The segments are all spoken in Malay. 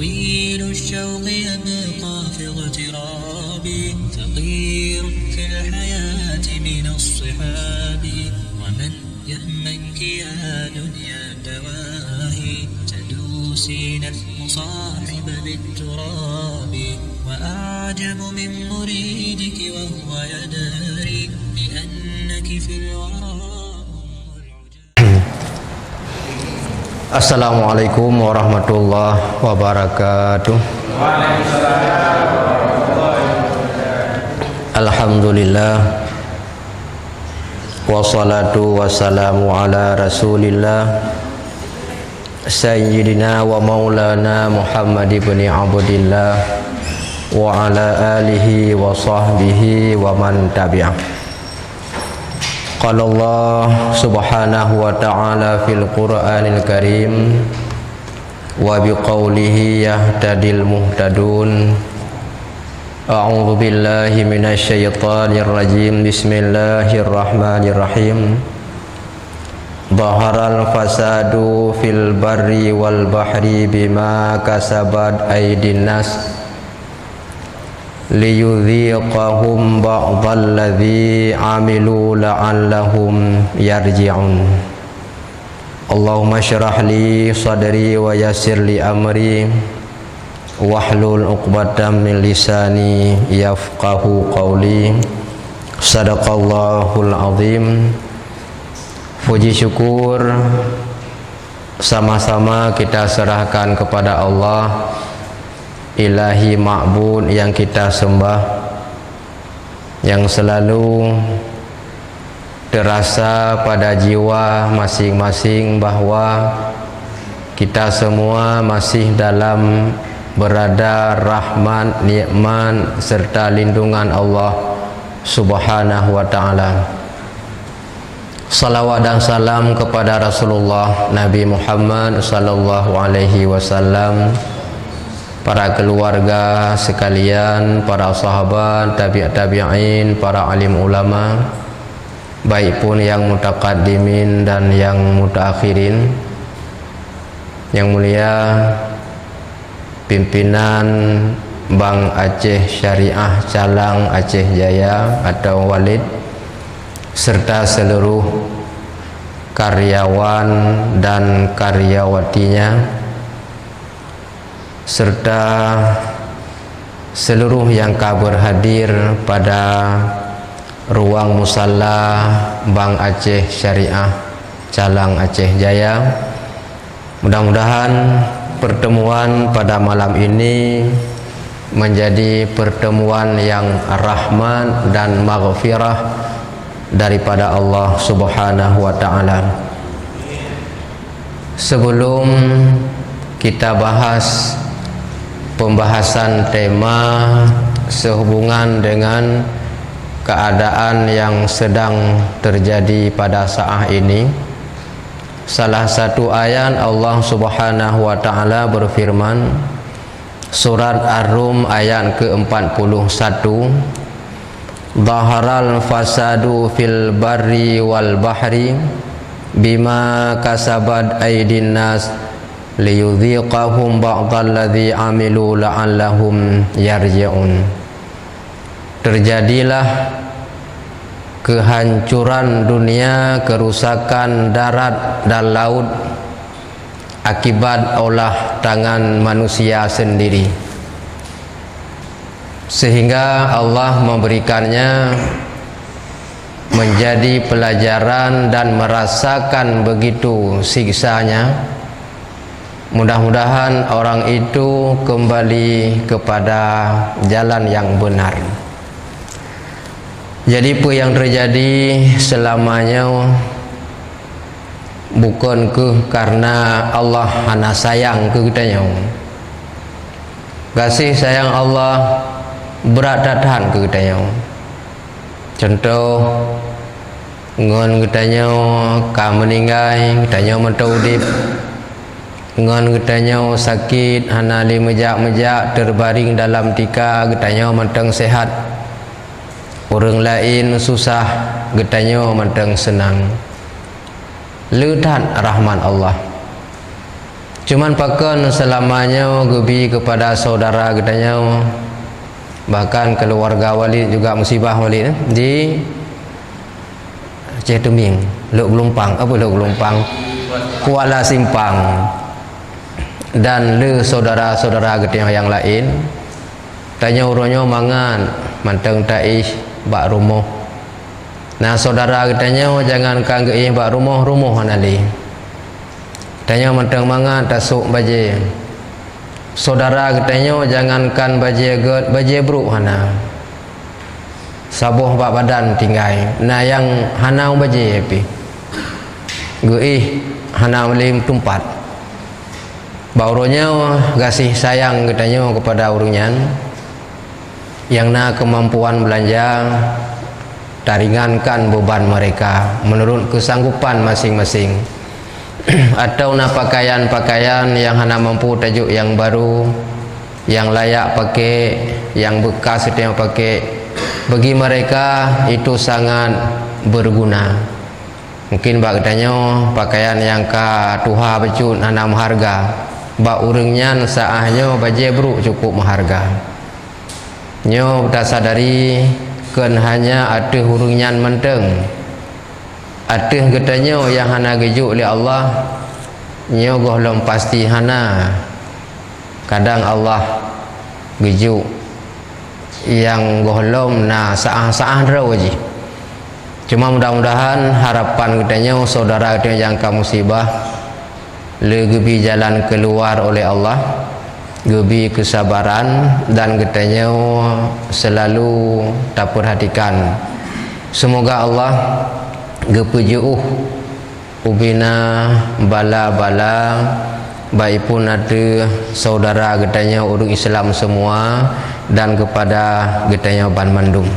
طويل الشوق يبقى في اغترابي ثقيل في الحياة من الصحاب ومن يهمك يا دنيا دواهي تدوسين المصاحب بالتراب وأعجب من مريدك وهو يدري بأنك في الورى. Assalamualaikum warahmatullahi wabarakatuh. Alhamdulillah wassalatu wassalamu ala rasulillah Sayyidina wa maulana Muhammad ibn Abdillah wa ala alihi wa sahbihi wa man tabi'ah. Qala Allah subhanahu wa ta'ala fil Qur'anil Karim wa biqaulihi yahtadil muhtadun. A'udzu billahi minasy syaithanir rajim. Bismillahirrahmanirrahim. Dhaharal fasadu fil barri wal bahri bima kasabat aydin nas liyudhiqahum ba'dalladzi amilu la'allahum yarji'un. Allahumma syrah li sadri wa yassir li amri wahlul 'uqdatam min lisani yafqahu qawli. Sadaqallahul azim. Puji syukur sama-sama kita serahkan kepada Allah, Ilahi ma'bud yang kita sembah, yang selalu terasa pada jiwa masing-masing bahwa kita semua masih dalam berada rahmat, nikmat serta lindungan Allah subhanahu wa ta'ala. Salawat dan salam kepada Rasulullah Nabi Muhammad sallallahu alaihi wasallam, para keluarga sekalian, para sahabat, tabi'in, para alim ulama, baik pun yang mutaqaddimin dan yang mutaakhirin. Yang mulia pimpinan Bank Aceh Syariah Calang Aceh Jaya atau Walid, serta seluruh karyawan dan karyawatinya, serta seluruh yang kabur hadir pada ruang musalla Bank Aceh Syariah Calang Aceh Jaya. Mudah-mudahan pertemuan pada malam ini menjadi pertemuan yang rahmat dan maghfirah daripada Allah subhanahu wa ta'ala. Sebelum kita bahas pembahasan tema sehubungan dengan keadaan yang sedang terjadi pada saat ini, salah satu ayat Allah subhanahu wa ta'ala berfirman, surat Ar-Rum ayat ke-41, Dhaharal fasadu fil barri wal bahri bima kasabat aydin nas liyudhiqahum ba'dalladzi amilu la'allahum yarji'un. Terjadilah kehancuran dunia, kerusakan darat dan laut akibat olah tangan manusia sendiri, sehingga Allah memberikannya menjadi pelajaran dan merasakan begitu siksanya. Mudah-mudahan orang itu kembali kepada jalan yang benar. Jadi apa yang terjadi selamanya bukan karena Allah hanya sayang ke kitanya. Kasih sayang Allah berat datahan ke kitanya. Contoh ngon kitanya ka meninggal, kitanya mentudip, ngon kitanya sakit hana li mejak-mejak terbaring dalam tika, kitanya mentang sehat. Orang lain susah, kitanya mentang senang. Letan rahmat Allah. Cuman pakan selamanya gebi kepada saudara katanya, bahkan keluarga Walid juga musibah Walid di Aceh Teming, Lok Gelumpang, Kuala Simpang, dan le saudara-saudara katanya yang lain. Tanya urunyo mangan manteng taish bak rumah. Nah saudara katanya jangan kanggei bak rumah anali. Tanya manteng mangan tasuk baje. Saudara katanya jangankan baje bruk hana. Sabuh bak badan tinggai. Nah yang hana baje api. Gei hana melim tumpat. Bauronya kasih sayang katanya kepada urunyan. Yang na kemampuan belanja taringankan beban mereka menurut kesanggupan masing-masing. Atau na pakaian-pakaian yang hana mampu tajuk yang baru, yang layak pakai, yang bekas itu yang pakai, bagi mereka itu sangat berguna. Mungkin bak katanya pakaian yang ka tuha becut hana maharga, bak urangnya saahnya baje bruk cukup maharga. Nyo dah sadari kan hanya ada hurungan menteng, ada katanya yang hana gejuk oleh Allah. Nyo gohlom pasti hana. Kadang Allah gejuk yang gohlom na saah-saah draw je. Cuma mudah-mudahan harapan katanya saudara katanya yang kamu musibah legebi jalan keluar oleh Allah, gebi kesabaran, dan katanya selalu tak perhatikan. Semoga Allah gepejuh ubina bala-bala baik pun ada saudara katanya orang Islam semua dan kepada katanya Ban Mandung.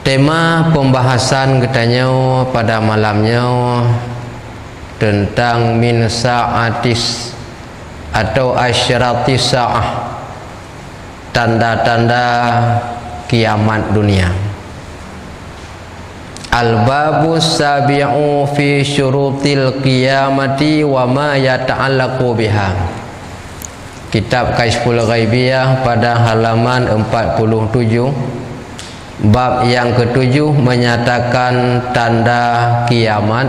Tema pembahasan katanya pada malamnya tentang min sa'atis atau asyratis sa'ah, tanda-tanda kiamat dunia. Al-babus sabi'u fi syurutil qiyamati wa ma yata'allaqu biha. Kitab Kashful Ghaibiyah pada halaman 47, bab yang ketujuh menyatakan tanda kiamat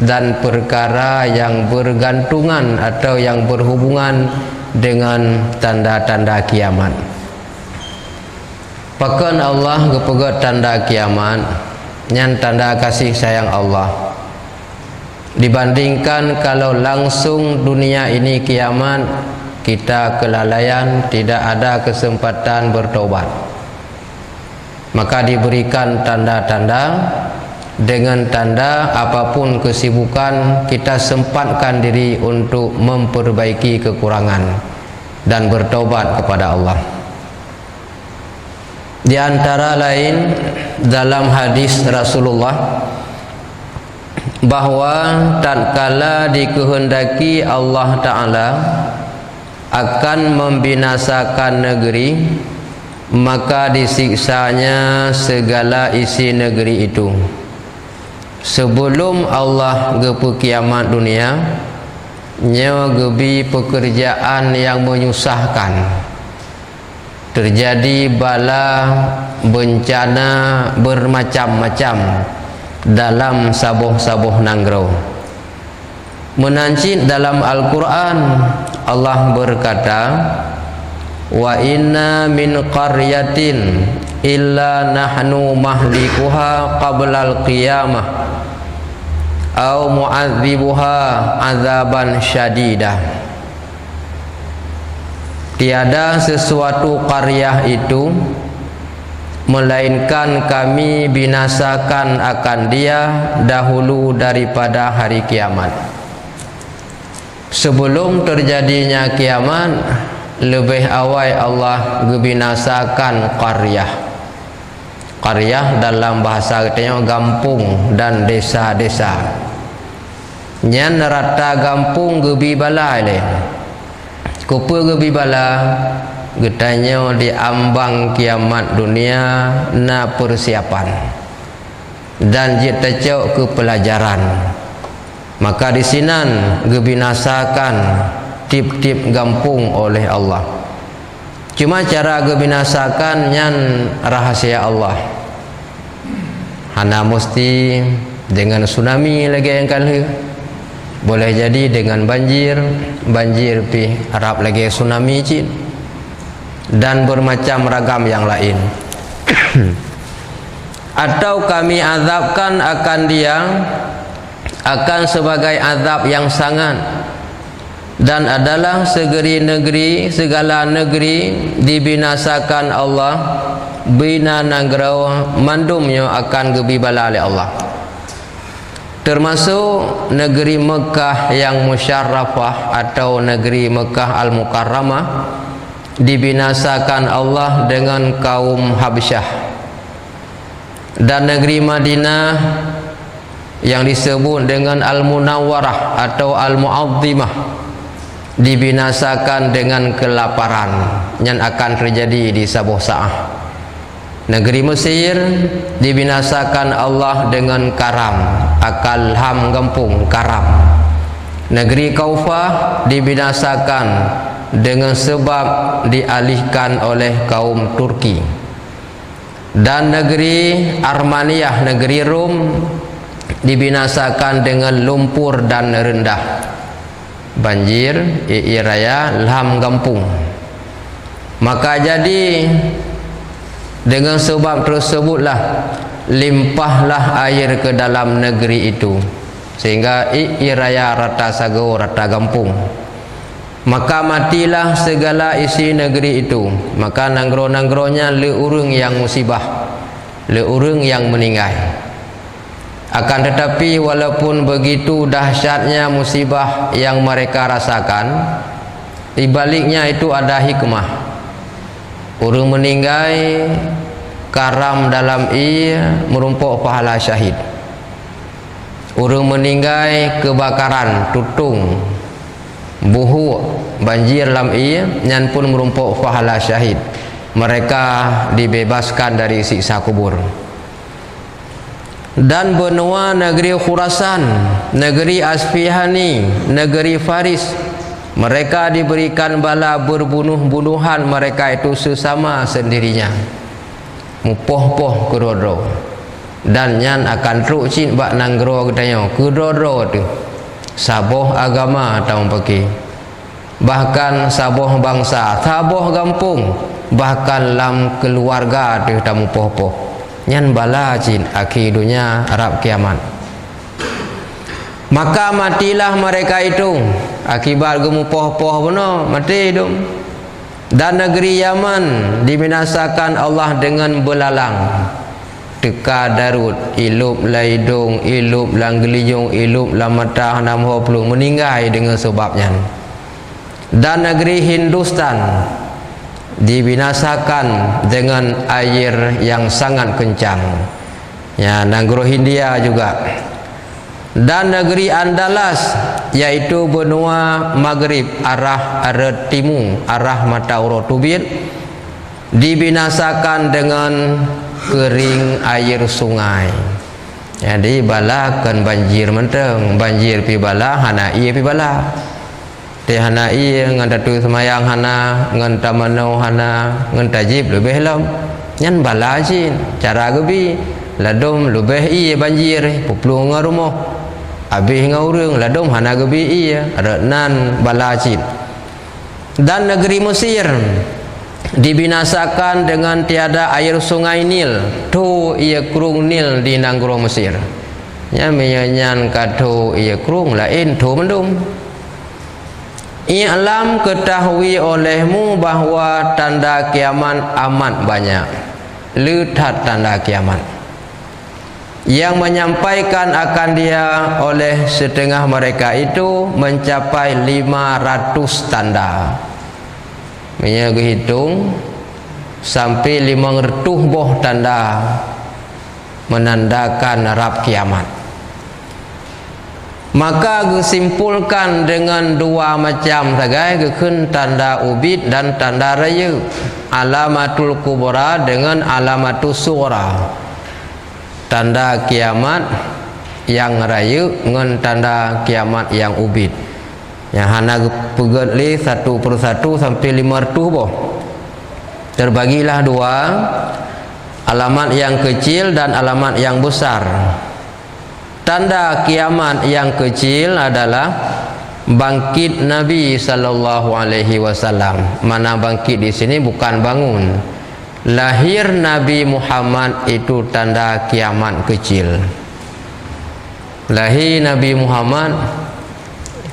dan perkara yang bergantungan atau yang berhubungan dengan tanda-tanda kiamat. Pakan Allah kepegat tanda kiamat yang tanda kasih sayang Allah. Dibandingkan kalau langsung dunia ini kiamat, kita kelalaian, tidak ada kesempatan bertobat. Maka diberikan tanda-tanda. Dengan tanda apapun kesibukan kita sempatkan diri untuk memperbaiki kekurangan dan bertobat kepada Allah. Di antara lain dalam hadis Rasulullah bahwa tatkala dikehendaki Allah Ta'ala akan membinasakan negeri, maka disiksanya segala isi negeri itu. Sebelum Allah gepu kiamat dunia, nyo gebi pekerjaan yang menyusahkan. Terjadi bala bencana bermacam-macam dalam sabuh-sabuh nanggro. Menancit dalam Al-Quran Allah berkata, wa inna min qaryatin illa nahnu mahlikuha qablal qiyamah au mu'adzibuha azaban syadidah. Tiada sesuatu qaryah itu melainkan kami binasakan akan dia dahulu daripada hari kiamat. Sebelum terjadinya kiamat, lebih awal Allah gebinasakan qaryah. Qaryah dalam bahasa katanya gampung dan desa-desa. Nyan rata gampung gebi bala le. Kupa gebi bala getanya diambang kiamat dunia na persiapan. Dan jita cok ke pelajaran. maka disinan gebinasakan tip-tip gampung oleh Allah. Cuma cara gebinasakan nyan rahasia Allah. Hana mesti dengan tsunami lagi yang kali, boleh jadi dengan banjir pi harap lagi tsunami cik, dan bermacam ragam yang lain. Atau kami azabkan akan dia akan sebagai azab yang sangat, dan adalah segala negeri dibinasakan Allah bina nagrau mandumnya akan gebibala oleh Allah, termasuk negeri Mekah yang musyarrafah atau negeri Mekah al-Mukarramah dibinasakan Allah dengan kaum Habsyah, dan negeri Madinah yang disebut dengan Al-Munawwarah atau Al-Mu'azzimah dibinasakan dengan kelaparan yang akan terjadi di sabuh saah. Negeri Mesir dibinasakan Allah dengan karam, akal ham gampung karam. Negeri Kaufah dibinasakan dengan sebab dialihkan oleh kaum Turki. Dan negeri Armaniah, negeri Rom dibinasakan dengan lumpur dan rendah, banjir, raya, ham gampung. Maka jadi dengan sebab tersebutlah limpahlah air ke dalam negeri itu, sehingga raya rata sago rata gampung. Maka matilah segala isi negeri itu. Maka nanggro-nanggronya le urang yang musibah, le urang yang meninggal. Akan tetapi walaupun begitu dahsyatnya musibah yang mereka rasakan, di baliknya itu ada hikmah. Orang meninggal karam dalam ia merumpuk pahala syahid. Orang meninggal kebakaran, tutung, buhu, banjir dalam ia nyan pun merumpuk pahala syahid. Mereka dibebaskan dari siksa kubur. Dan benua negeri Khurasan, negeri Asfihani, negeri Faris, mereka diberikan bala berbunuh-bunuhan mereka itu sesama sendirinya, mupoh-poh kedoro, dan nyan akan truk cin bak nanggro katanya kedoro tu saboh agama tahu pakai, bahkan saboh bangsa, saboh kampung, bahkan lam keluarga tu tamu poh-poh nyan bala cin akhirunya Arab kiamat. Maka matilah mereka itu akibat gemupoh-poh benar mati itu. Dan negeri Yaman dibinasakan Allah dengan belalang, teka darut, ilup laidung, ilup langgelijung, ilup lamatah namho pelung meninggal dengan sebabnya. Dan negeri Hindustan dibinasakan dengan air yang sangat kencang, ya, negeri Hindia juga. Dan negeri Andalas, yaitu benua Maghrib arah timur, arah mata Urutubir, dibinasakan dengan kering air sungai. Jadi bala kan banjir menteng, banjir pi bala, hana iya pi bala. Teh hana iya ngan tatu semayang hana, ngan tamanau hana, ngan tajib lebih lam. Nyan bala jin, cara gebi ladom lebih iya banjir, puplung rumah. Habis ngaurung ladom hana gebi iya renan balacin. Dan negeri Mesir dibinasakan dengan tiada air sungai Nil, tu ia kurung Nil di nanggro Mesir. Nya menyanyan katu ia kurung lain tu mendum. I'lam ketahui olehmu bahwa tanda kiamat amat banyak. Lihat tanda kiamat yang menyampaikan akan dia oleh setengah mereka itu mencapai 500 tanda. Menyaga hitung sampai 500 boh tanda menandakan Arab kiamat. Maka disimpulkan dengan dua macam sagai gekun tanda ubid dan tanda raya. Alamatul kubra dengan alamatul sughra. Tanda kiamat yang raya ngan tanda kiamat yang ubit. Yang hana pegat le satu persatu sampai 500 boh. Terbagilah dua, alamat yang kecil dan alamat yang besar. Tanda kiamat yang kecil adalah bangkit Nabi sallallahu alaihi wasallam. Mana bangkit di sini bukan bangun. Lahir Nabi Muhammad itu tanda kiamat kecil. Lahir Nabi Muhammad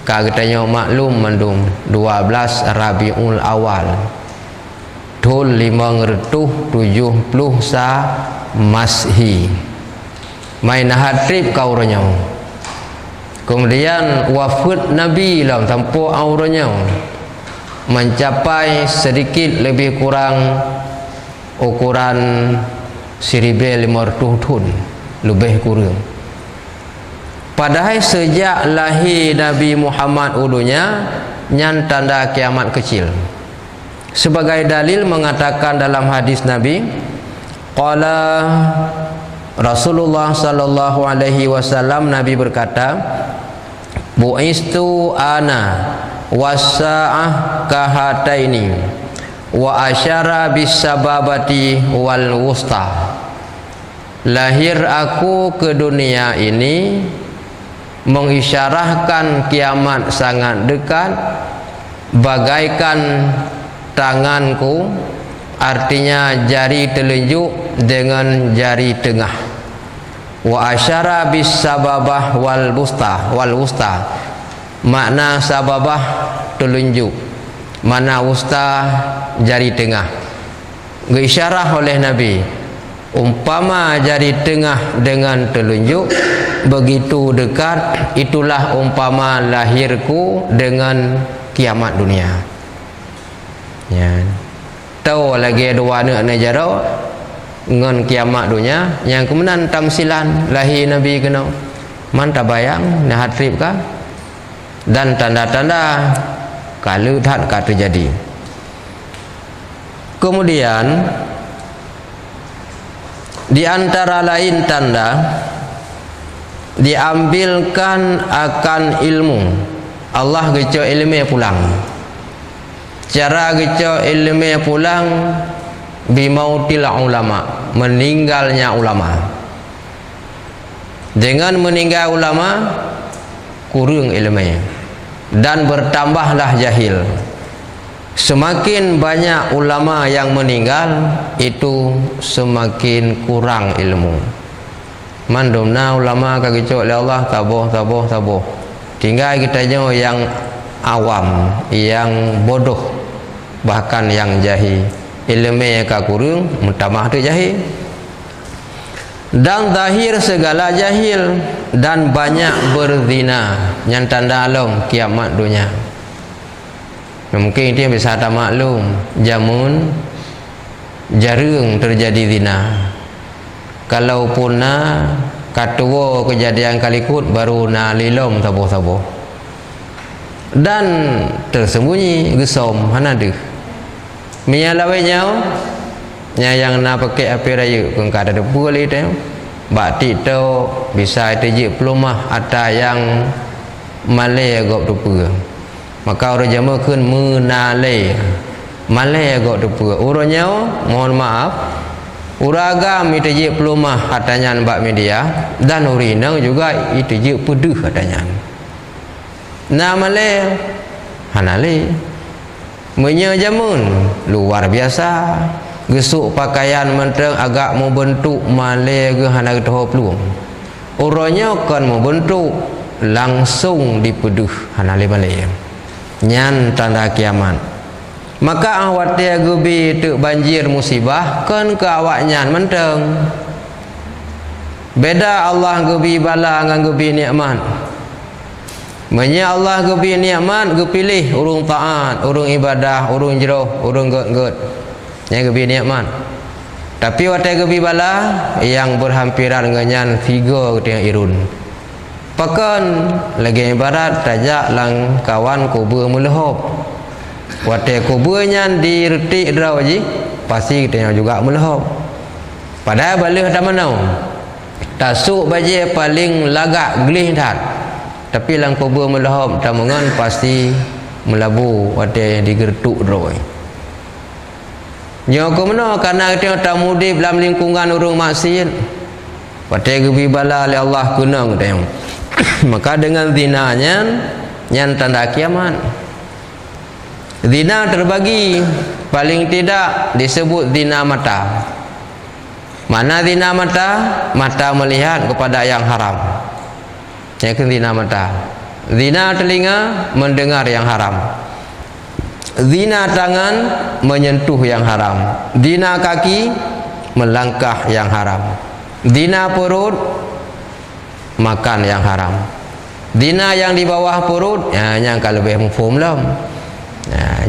katanya maklum mandum 12 Rabiul Awal Dhul 570 sa Mashi main hadrib kauranya. Kemudian wafat Nabi lah tanpa auranya mencapai sedikit lebih kurang ukuran 1500 tahun lebih kurang. Padahal sejak lahir Nabi Muhammad ulunya nyan tanda kiamat kecil. Sebagai dalil mengatakan dalam hadis Nabi, qala Rasulullah sallallahu alaihi wasallam, Nabi berkata, bu'istu ana wasa'ah kahataini wa asyara bisababati wal wusta. Lahir aku ke dunia ini mengisyarahkan kiamat sangat dekat bagaikan tanganku, artinya jari telunjuk dengan jari tengah. Wa asyara bis sababah wal wusta, makna sababah telunjuk, mana wusta jari tengah. Diisyarah oleh Nabi, umpama jari tengah dengan telunjuk begitu dekat, itulah umpama lahirku dengan kiamat dunia. Ya. Tahu lagi dua anak negara dengan kiamat dunia yang kemudian tamsilan lahir Nabi kena mantap bayang nah hadrib kah dan tanda-tanda kalau tak terjadi. Kemudian di antara lain tanda diambilkan akan ilmu. Allah geco ilmu pulang. Cara geco ilmu pulang bimautil ulama, meninggalnya ulama. Dengan meninggal ulama kurang ilmu dan bertambahlah jahil. Semakin banyak ulama yang meninggal, itu semakin kurang ilmu. Mandumna ulama kagicok oleh Allah taboh. Tinggal kitanya yang awam, yang bodoh, bahkan yang jahil. Ilmu yang kurang, mutamah tu jahil. Dan zahir segala jahil dan banyak berzina, yang tanda alam kiamat dunia. Mungkin dia bisa tak maklum, jamun jarang terjadi zina. Kalaupun katua kejadian kalikut baru lilom tabuh. Dan tersembunyi gesom hanadeh. Mialawenya yang pakai api raya kengkar ada boleh tu. Bakti tu bisa terjadi pelumah ada yang malai agak rupa. Maka orang jama kun menalai malai agak rupa. Orangnya mohon maaf, uragam itu je pelumah katanya mbak media dan urinang juga itu je peduh katanya. Namale hanale menyajamun luar biasa. Gesuk pakaian menteng agak membentuk malai ke hana tahu peluang. Orangnya kan membentuk langsung dipeduh hanale malai. Nyan tanda kiamat. Maka awak dia gebi tu banjir musibah kan ke awaknya menteng. Beda Allah gebi bala ngan gebi nikmat. Menya Allah gebi nikmat gepilih urung taat, urung ibadah, urung jero, urung get. Yang gebi nikmat. Tapi watai gebi bala yang berhampiran dengan figur yang irun. Pakan lagi ibarat tajak lang kawan kubur melehop. Watai kuburnya diretik draw ji pasti kita juga melehop. Padahal balih tak mana. tasuk baje paling lagak gelih dah. Tapi lang kubur melahap tamungan pasti melabu ada yang digertuk droi. Nyo ke mana karena kita tamu di dalam lingkungan urung maksiat. Pada gebi bala oleh Allah guna kita. Maka dengan zinanya yang tanda kiamat. Zina terbagi, paling tidak disebut zina mata. Mana zina mata? Mata melihat kepada yang haram. Yang zina mata. Zina telinga mendengar yang haram. Zina tangan menyentuh yang haram. Zina kaki melangkah yang haram. Zina perut makan yang haram. Zina yang di bawah perut yang kalau lebih mufhum lah.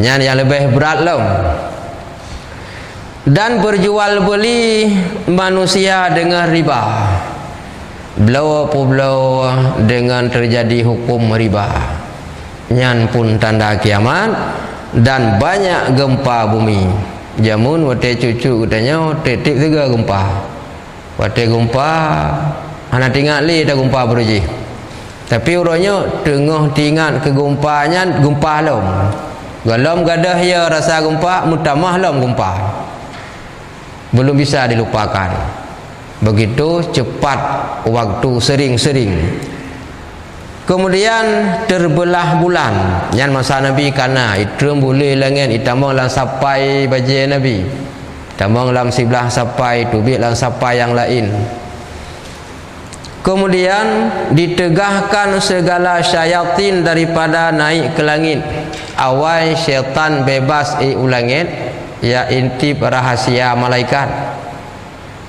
Yang lebih berat lah. Dan berjual beli manusia dengan riba. Belau dengan terjadi hukum riba. Yang pun tanda kiamat. Dan banyak gempa bumi. Jamun wate cucu katanya titik juga gempa. Wate gempa ana tinggal li dah gempa beruji. Tapi urangnya tengah tinggal ke gempanya gempa lom. Galom gadah ya rasa gempa mutamah lom gempa. Belum bisa dilupakan. Begitu cepat waktu sering-sering. Kemudian terbelah bulan. Yang masa Nabi kana itu boleh langit itamang lang sampai baje Nabi. Tamang lang sebelah sampai tubik lang sampai yang lain. Kemudian ditegahkan segala syaitan daripada naik ke langit. Awal syaitan bebas ulangit ya intip rahasia malaikat.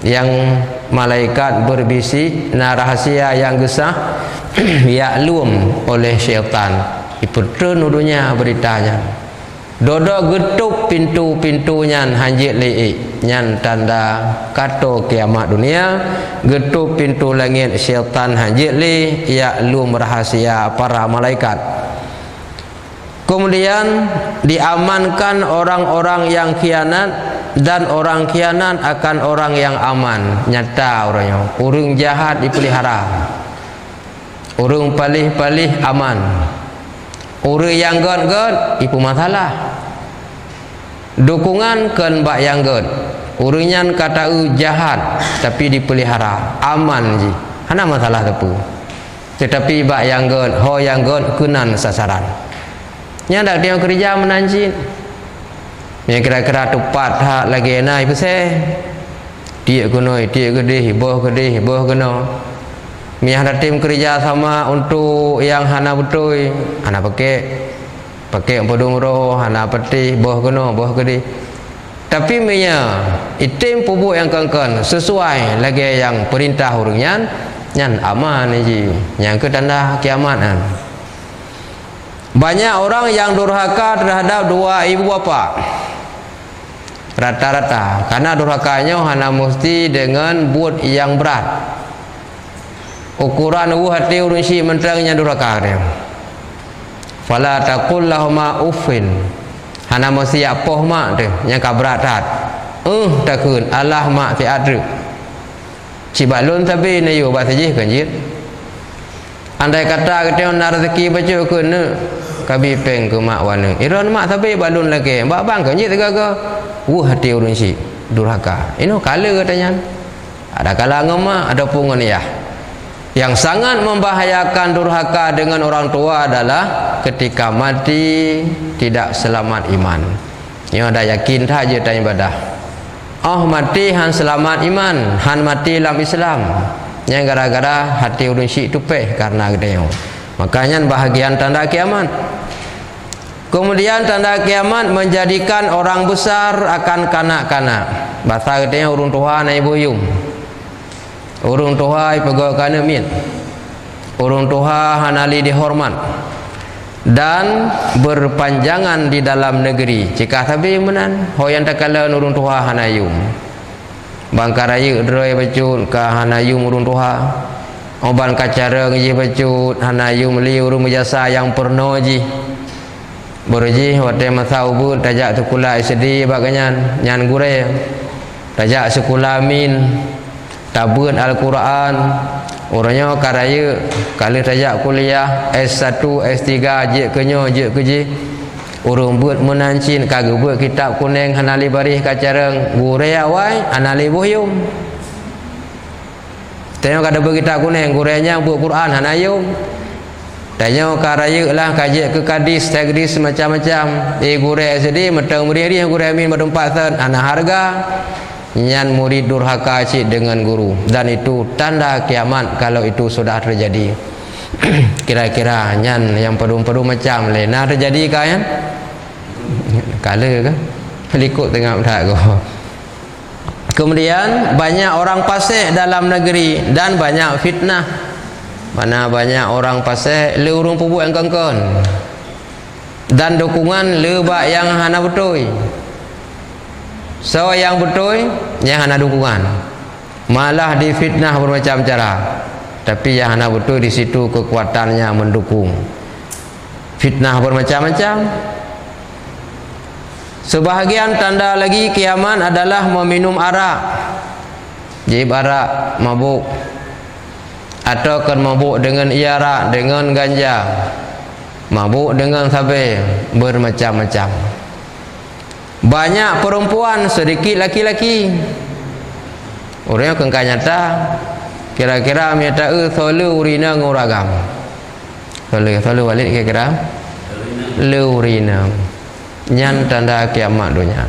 Yang malaikat berbisik na rahasia yang gesah yaklum oleh syaitan. Ipetun udunya beritanya. Dodo getup pintu-pintunya hanjit leik. Nyan tanda kato kiamat dunia. Getup pintu langit syaitan hanjit le yaklum rahasia para malaikat. Kemudian diamankan orang-orang yang khianat dan orang khianat akan orang yang aman. Nyata orangnya. Orang jahat dipelihara. Orang palih-palih aman. Orang yang god-god ipu masalah. Dukungan kan bak yang god. Orangnya kata jahat tapi dipelihara. Aman je. Hana masalah tepu. Tetapi bak yang god, ho yang god kunan sasaran. Nya dak dia kerja menanjin. Yang kira-kira tepat hak lagi naik pasal. Dia kunoi, dia gede, boh kena. Miah tim kerja sama untuk yang hana betul, hana pakai podung roh, hana peti, boh kena, boh gede. Tapi miah itim pupuk yang kengken sesuai lagi yang perintah urangnya, nyan aman ji, yang ke tanda kiamat kan. Banyak orang yang durhaka terhadap dua ibu bapa. Rata-rata karena durhakanya hanya mesti dengan buat yang berat. Ukuran hati urunsi menterangnya durhaka dia. Fala taqul lahuma uffin. Hana mesti apoh mak tu yang kabrat tat. Takun Allah mak ti adru. Cibalun tapi nayu ba sajih kan jit. Andai kata kita nak rezeki baca kena kabi peng ke mak wana. Iron mak tapi balun lagi. Mbak bang kan jit tegaga. Hati urun si durhaka. Ini kala katanya. Ada kala ngema, ada pun ya. Yang sangat membahayakan durhaka dengan orang tua adalah ketika mati tidak selamat iman. Yang ada yakin saja tanya ibadah. Oh mati han selamat iman, han mati dalam Islam. Yang gara-gara hati urun si tupeh karena gedenya. Makanya bahagian tanda kiamat. Kemudian tanda kiamat menjadikan orang besar akan kanak-kanak. Bahasa katanya urung tua naik boyum. Urung tua pegawai kana min. Urung tua hanali dihormat. Dan berpanjangan di dalam negeri. Jika tabi menan, hoyan takala urung tua hanayum. Bangkaraya droi bacut ka hanayum urung tua. Oban kacara ngi bacut hanayum li urung jasa yang perno ji. Boruji wate masa ubu tajak sekolah SD baganyan nyan gure tajak sekolah min tabut Al-Quran. Orangnya karaya kalau tajak kuliah S1, S3, jek kenyo, jek keji. Orang buat menancin kagak buat kitab kuning hanali barih kacareng gure awai hanali bohyum. Tengok kada buat kitab kuning gurenya buat Quran hanayum. Tanya karaya lah kaji ke kadis, tagdis macam-macam. Gure SD metang meri gure amin berempat sen ana harga. Nyan murid durhaka cik dengan guru, dan itu tanda kiamat kalau itu sudah terjadi. Kira-kira nyan yang pedu-pedu macam lena terjadi kan? Kala kan? Likut tengah tak kau. Kemudian banyak orang fasik dalam negeri dan banyak fitnah. Mana banyak orang fasik le urung pubuk yang kengkon. Dan dukungan le bak yang hana betul. So yang betul yang hana dukungan, malah difitnah bermacam cara. Tapi yang hana betul di situ kekuatannya mendukung. Fitnah bermacam-macam. Sebahagian tanda lagi kiamat adalah meminum arak. Jib arak mabuk, atau kan mabuk dengan iarak, dengan ganja, mabuk dengan sabe, bermacam-macam. Banyak perempuan, sedikit laki-laki. Orangnya kengkang nyata. Kira-kira nyata solu urina nguragam. Solu balik kira-kira urina. Nyan tanda kiamat dunia.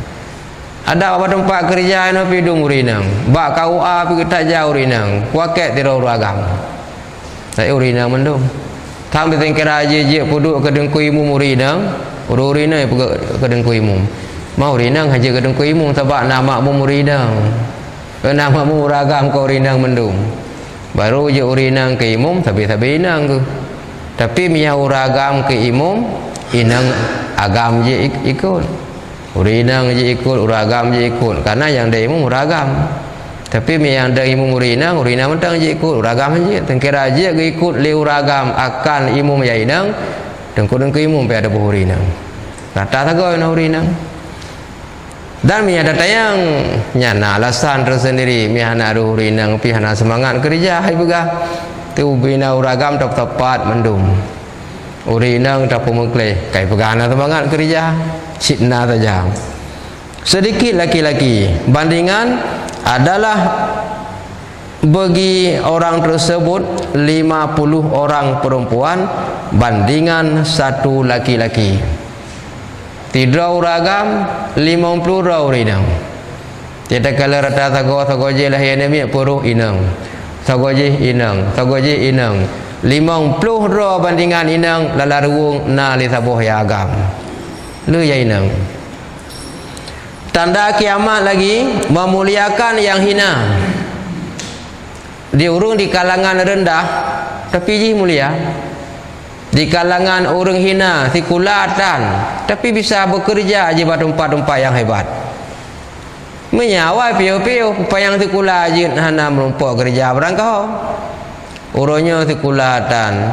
Ada apa tempat kerja no pidung urina. Bak KUA pergi tak jauh urina. Kuaket tidak uragam. Saya urina mendung. Tam kira je puduk ke dengkui imum urina. Urina ke dengkui imum. Mau rinang haja kedeng ku imum sebab nama mu rinang. Nama mu ragam kau rinang mendung. Baru je urinang ke imum tapi inang tu. Tapi mia uragam ke imum inang agam je ikut. Urinang je ikut, uragam je ikut. Karena yang ada imum uragam. Tapi yang ada imum urinang mentang je ikut, uragam je. Tengkira je ke ikut le uragam akan imum ya inang. Dengku imum pe ada buh urinang. Rata tagay na urinang. Dan mi ada tayang nyana alasan tersendiri mi hana aduh rinang pi hana semangat kerja hai begah tu bina uragam tepat mendum urinang tak pemengkleh kai begah hana semangat kerja sitna saja. Sedikit laki-laki bandingan adalah bagi orang tersebut 50 orang perempuan bandingan 1 laki-laki. Tidak uragam 50 urinang. Tidak kala rata sago je lah yang ni puruh inang. Sago je inang, 50 bandingan inang lalaruung na li sabuh ya agam. Lu ya inang. Tanda kiamat lagi memuliakan yang hina. Diurung di kalangan rendah tapi ji mulia. Di kalangan orang hina, sikulatan, tapi bisa bekerja je pada tempat-tempat yang hebat. Menyawai piu-piu, yang sikulah je hana merumpuk kerja berangkau. Orangnya sikulatan,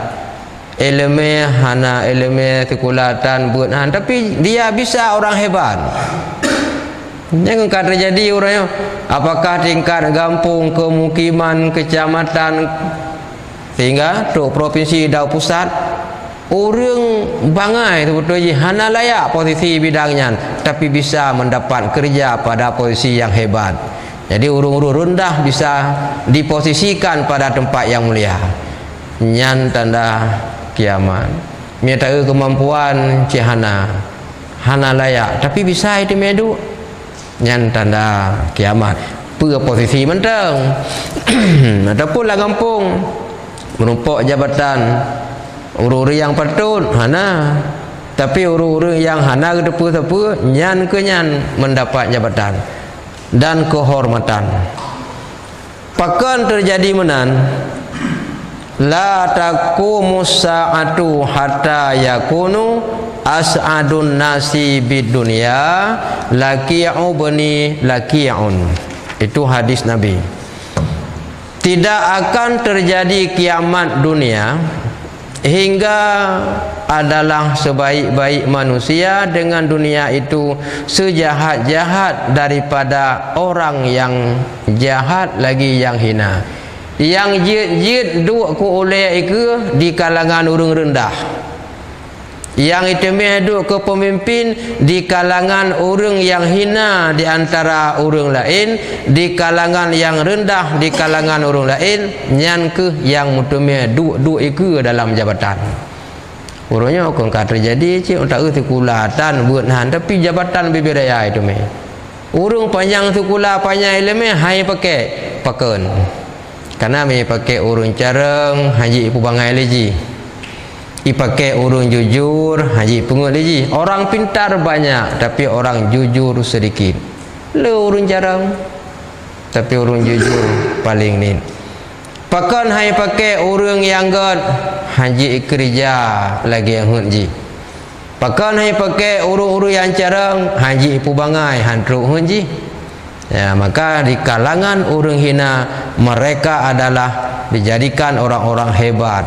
elemen hana elemen sikulatan buat tapi dia bisa orang hebat. Jangan kata jadi orangnya, apakah tingkat kampung, kemukiman, kecamatan, sehingga tu provinsi dan pusat. Orang bangai betul-betul hana layak posisi bidangnya tapi bisa mendapat kerja pada posisi yang hebat. Jadi urung-urung rendah bisa diposisikan pada tempat yang mulia. Nyan tanda kiamat. Mia tahu kemampuan cihana hana layak tapi bisa itu medu. Nyan tanda kiamat. Per posisi mentang. Ataupun lah kampung merumpuk jabatan urus yang patut hana tapi urus yang hana ke depu-depu nyan ke nyan mendapat jabatan dan kehormatan. Pakan terjadi menan la taqumu sa'atu hatta yakunu as'adun nasi bid dunya laqi'u bani laqi'un. Itu hadis Nabi. Tidak akan terjadi kiamat dunia hingga adalah sebaik-baik manusia dengan dunia itu sejahat-jahat daripada orang yang jahat lagi yang hina. Yang jid duk ku oleh ke di kalangan orang rendah, yang itemeh duk ke pemimpin di kalangan orang yang hina di antara orang lain, di kalangan yang rendah di kalangan orang lain, nyan ke yang mutemeh duk ke dalam jabatan. Orangnya akan terjadi cik tak sekulatan buat han tapi jabatan bibiraya itu meh. Urung panjang sekula panjang ilmu hai pakai paken. Karena me pakai urung careng haji ipu bangai leji. I pakai urung jujur haji pungut leji. Orang pintar banyak tapi orang jujur sedikit. Le urung careng tapi urung jujur paling ni. Pakan hai pakai urung yang god haji kerja lagi yang hunji. Pakan hai pakai urung-urung yang careng haji ipu bangai hantruk hunji. Ya, maka di kalangan orang hina mereka adalah dijadikan orang-orang hebat.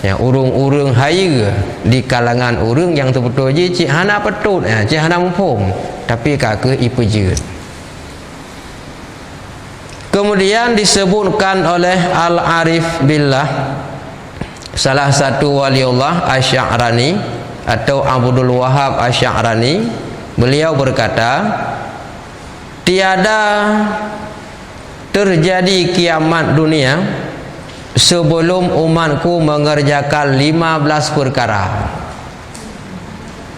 Ya, urung-urung haya di kalangan orang yang betul je cik hana petut, ya, cik hana mumpung, tapi kaka ipejut. Kemudian disebutkan oleh Al-Arif Billah, salah satu waliullah Asy'arani atau Abdul Wahab Asy'arani, beliau berkata, tiada terjadi kiamat dunia sebelum umatku mengerjakan 15 perkara.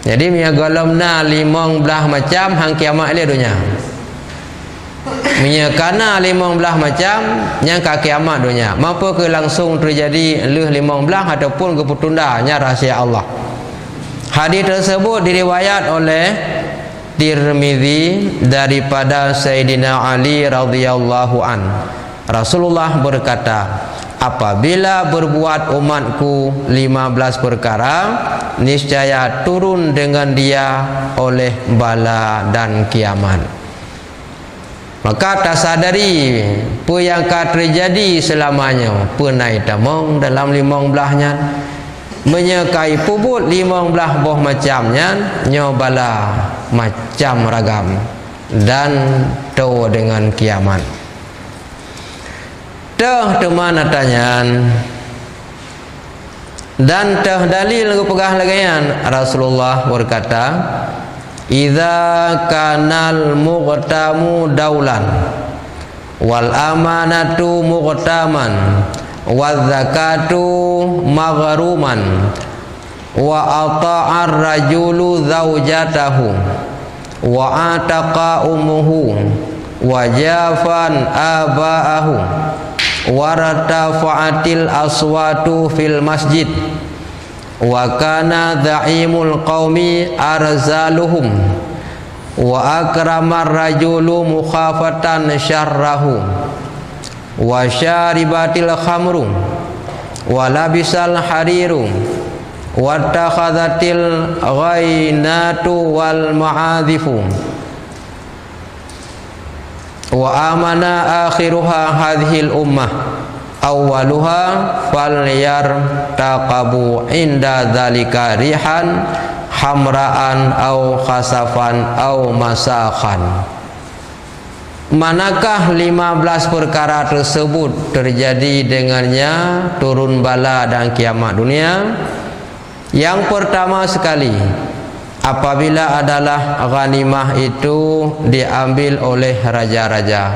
Jadi minyak galamna 15 macam hang kiamat dia dunia. Minyak kana 15 macam yang ka kiamat dunia. Mampu ke langsung terjadi leh 15 ataupun ke petunda nya rahsia Allah. Hadis tersebut diriwayat oleh Tirmizi daripada Sayyidina Ali radhiyallahu an. Rasulullah berkata, apabila berbuat umatku 15 perkara, niscaya turun dengan dia oleh bala dan kiamat. Maka tak sadari apa yang akan terjadi selamanya. Penai tamong dalam 15-nya menyekai pubut 15 boh macamnya nyobala macam ragam dan tau dengan kiamat. Teh teman tanyan dan teh dalil ke pegah lagayan. Rasulullah berkata, idza kanal muqtamu daulan wal amanatu muqtaman wa zakatu maghruman wa ata'ar rajulu zawjatahu wa ataqa ummuhu wa jafan aba'ahu wa ratafa'atil aswatu fil masjid wa kana dha'imul qaumi arzaluhum wa akramar rajulu mukhafatan syarrahu wa syaribatil khamru wa labisal hariru wa takhadhatil ghainatu wal ma'adhifu wa amana akhiruha hadhil ummah awwaluha falyartaqabu inda dzalika rihan hamraan au khasafan au masakhan. Manakah 15 perkara tersebut terjadi dengannya turun bala dan kiamat dunia? Yang pertama sekali, apabila adalah ghanimah itu diambil oleh raja-raja.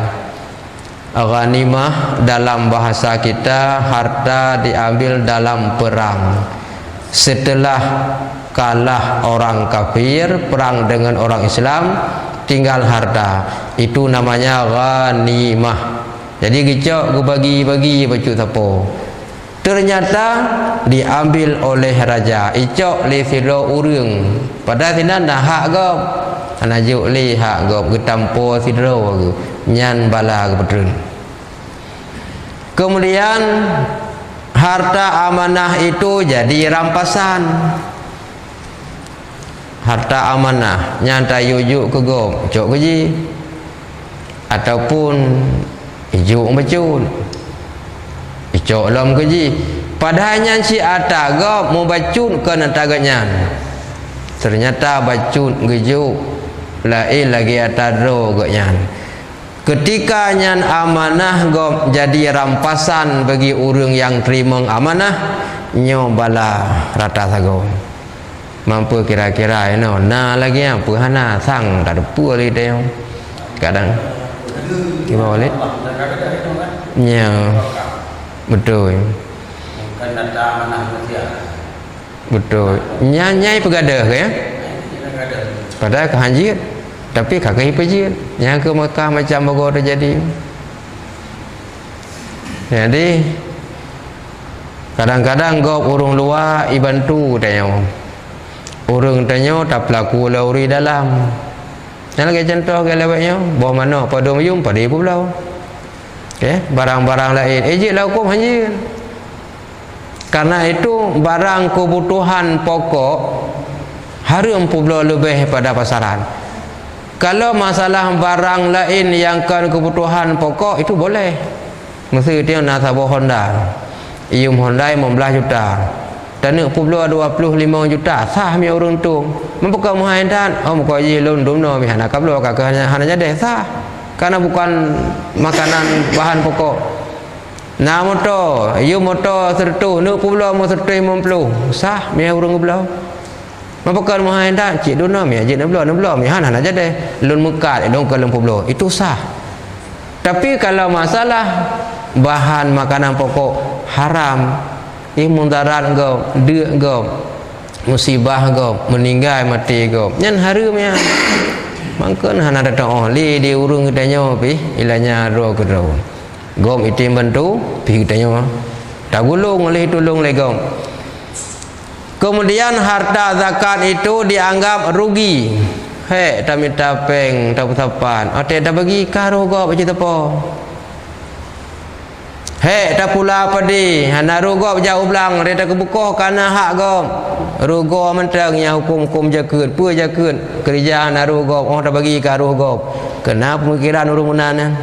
Ghanimah dalam bahasa kita harta diambil dalam perang. Setelah kalah orang kafir, perang dengan orang Islam, tinggal harta, itu namanya ghanimah. Jadi gicok bagi-bagi baju tapo. Ternyata diambil oleh raja. Icok le siro urang. Pada sinan dah hak gop. Ana juk le hak gop getampo siro ge. Nyan bala ke betul. Kemudian harta amanah itu jadi rampasan. Harta amanah nyata yujuk ke gop, cok keji ataupun ijuk becun, icok lam keji Padahalnya si ataga mau bacun ke nataganya. Ternyata bacun gejuk lain lagi atadro gaknya. Ketika nyan amanah gom jadi rampasan bagi orang yang terima amanah, nyobala rata sago. Mampu kira-kira nah lagi apa hana sang tak ada pua lagi dia. Kadang gimana boleh? Ya, betul. Kan data amanah manusia. Betul. Nyai pegadah ya. Padahal kehanjir, tapi kakak hipajir. Yang ke Mekah macam baru terjadi. Jadi kadang-kadang gop urung luar ibantu tanya. Urung tanya tak pelaku lauri dalam. Yang lagi contoh ke lewatnya, bawa mana pada mayum pada ibu belau. Okay? Barang-barang lain ejek lah hukum hanjir. Karena itu barang kebutuhan pokok harum pula lebih pada pasaran. Kalau masalah barang lain yang kan kebutuhan pokok itu boleh. Mesti dia nasabah Honda. Ium Honda 15 juta. Tanuk pula 25 juta. Sah mi orang tu. Membuka muhaidan. Oh muka je lun dumno mi hana kablo kakak hana jadi sah. Karena bukan makanan bahan pokok. Nah motor, you motor sertu, nuk pula mau sertu 50. Sah mi orang belau. Mapakan muhaidan cik duna mi aje nak belau mi hana jadi. Lun mekat dong ke lempu belau. Itu sah. Tapi kalau masalah bahan makanan pokok haram, mudarat kau, dek kau, musibah kau, meninggal mati kau. Nyan harumnya. Mangkon hana datang oh li di urung kitanya pi ilanya ro kedau. Gom itim bantu pi kitanya. Tak gulung oleh tolong le gom. Kemudian harta zakat itu dianggap rugi. Hei, tak minta peng, tak bersapan. Ate tak bagi karo gop macam apa? Hei, tak pula apa di? Hana rugo jauh belang, dia tak kebukuh karena hak gom. Rugo mentangnya hukum-hukum jakut, pua jakut. Kerja hana rugo, oh tak bagi karo gop. Kenapa pemikiran urung menana?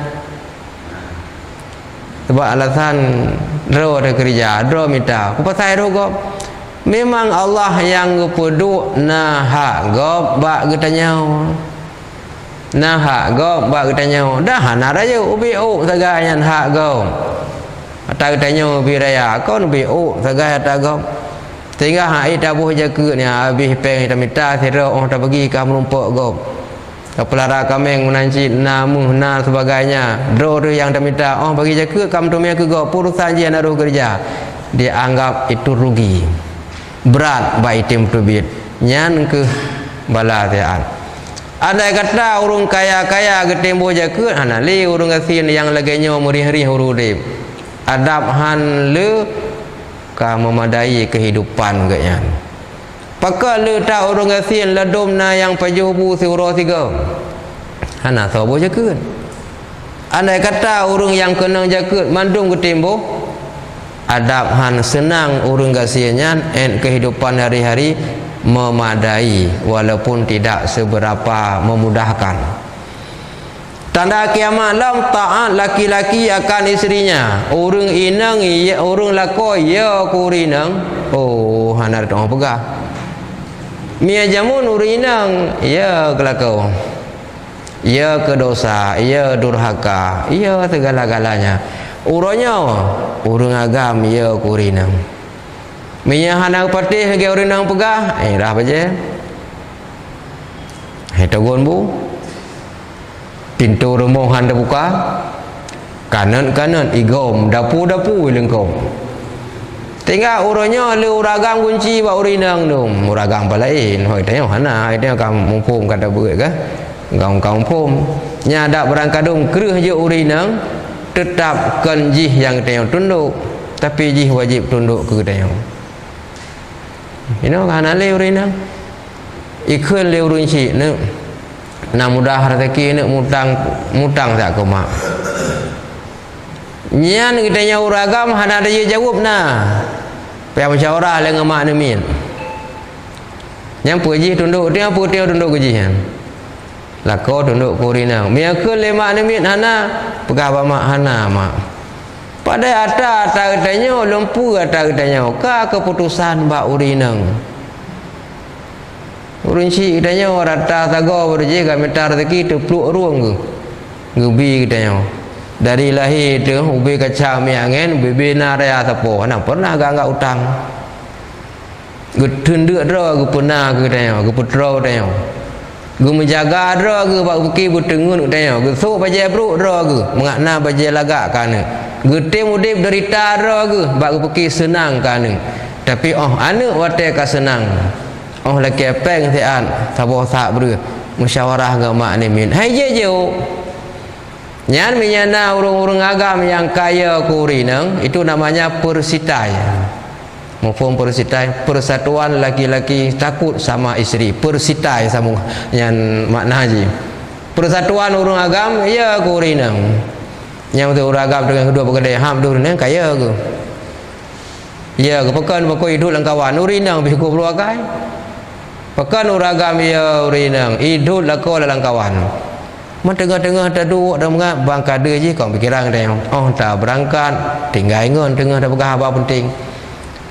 Sebab alasan ro ada kerja, ro minta. Apa saya rugo? Memang Allah yang kepudu nah hak gop bak getanya. Nah hak gop bak getanya. Dah hana raya ubi sagaya hak gop. Atau tanya biraya kau nabi sagai atagam sehingga hai tabuh jaga ni habis peng kita minta sira oh tak bagi kamu numpuk gop kepelara kameng menanci namuh na sebagainya dro yang tak minta oh bagi jaga kamu tu ke gop urusan je nak kerja dianggap itu rugi berat baik tim tubit nyan ke bala tiaan. Andai kata urung kaya-kaya getembo jaga ana li urung asin yang laganya murih-rih urudip adab han le ka memadai kehidupan gaknya. Pakal le tak orang asin ladum na yang pajubu surah 3. Hana sabo jakut. Andai kata orang yang kena jakut mandung ke tembo adab han senang orang gasiannya en kehidupan hari-hari memadai walaupun tidak seberapa memudahkan. Tanda kiamat lam taat laki-laki akan isterinya. Orang inang ya orang lako ya kurinang. Oh hana dah pegah. Mia jamun orang inang ya kelakau. Ya kedosa, ya durhaka, ya segala-galanya. Uranya orang agam ya kurinang. Mia hana patih ke orang nang pegah. Dah baje. Hai tagon bu. Pintu rumah anda buka kanan-kanan igom dapu-dapu lengkau tinggal uranya le uragam kunci ba urinang dum uragam palain hoi tanya hana dia kamu mumpung kata buat ke kaum pom nya ada berangkadung kreuh je urinang tetapkan jih yang tanya tunduk tapi jih wajib tunduk ke tanya ino kana le urinang ikun le urunci ne nak mudah rezeki nak mutang tak kau mak. Nyan kitanya uragam hana ada je jawab nah. Pihak musyawarah le ngamak nemin. Yang puji tunduk dia putih tunduk kejihan. Lah kau tunduk kurinang. Mia ke le mak nemin hana pegah ba mak hana mak. pada ada katanya lempu katanya ka keputusan bak urinang urinci katanya rata tago berje kami tar rezeki tu peluk ruang ke ngubi katanya dari lahir tu ubi kaca mi angin bibi naraya tapo nak pernah gak utang gedendek dra ke pernah ke katanya ke putra katanya gu menjaga dra ke bak beki bertengun katanya gu sok baje bro dra ke mengakna baje lagak kana gu tim udip derita dra ke bak beki senang kana tapi anak wate ka senang laki peng tian sabo sak ber musyawarah ke mak ni min hai je nyan menyana urang-urang agam yang kaya kurinang itu namanya persitai. Mufhum persitai, persatuan laki-laki takut sama isteri. Persitai sama yang makna haji. Persatuan urang agam ya kurinang. Yang tu urang agam dengan kedua pegadai ham tu nang kaya ke. Ya ke pekan pokok hidup lang kawan urinang biku keluarga. Pekan urang agam ya urinang hidup lako lang kawan. Tengah-tengah tak duduk dah mengat bang kada je kau pikiran dia tak berangkat tinggal ingat tengah dah pegah apa penting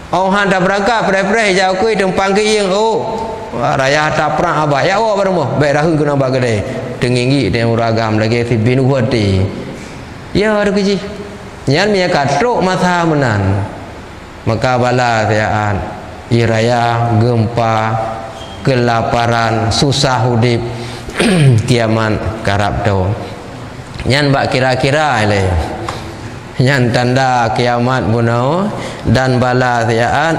han tak berangkat prai-prai jauh kui tempang ke yang raya tak pernah abah ya awak berumah baik rahu kena abah kedai tenginggi dia uragam lagi fibin uwati ya ada keji nyan minyak katruk mata menan maka bala tiaan iraya gempa kelaparan susah hudip kiamat karab tu nyan bak kira-kira le nyan tanda kiamat buno dan bala tiaan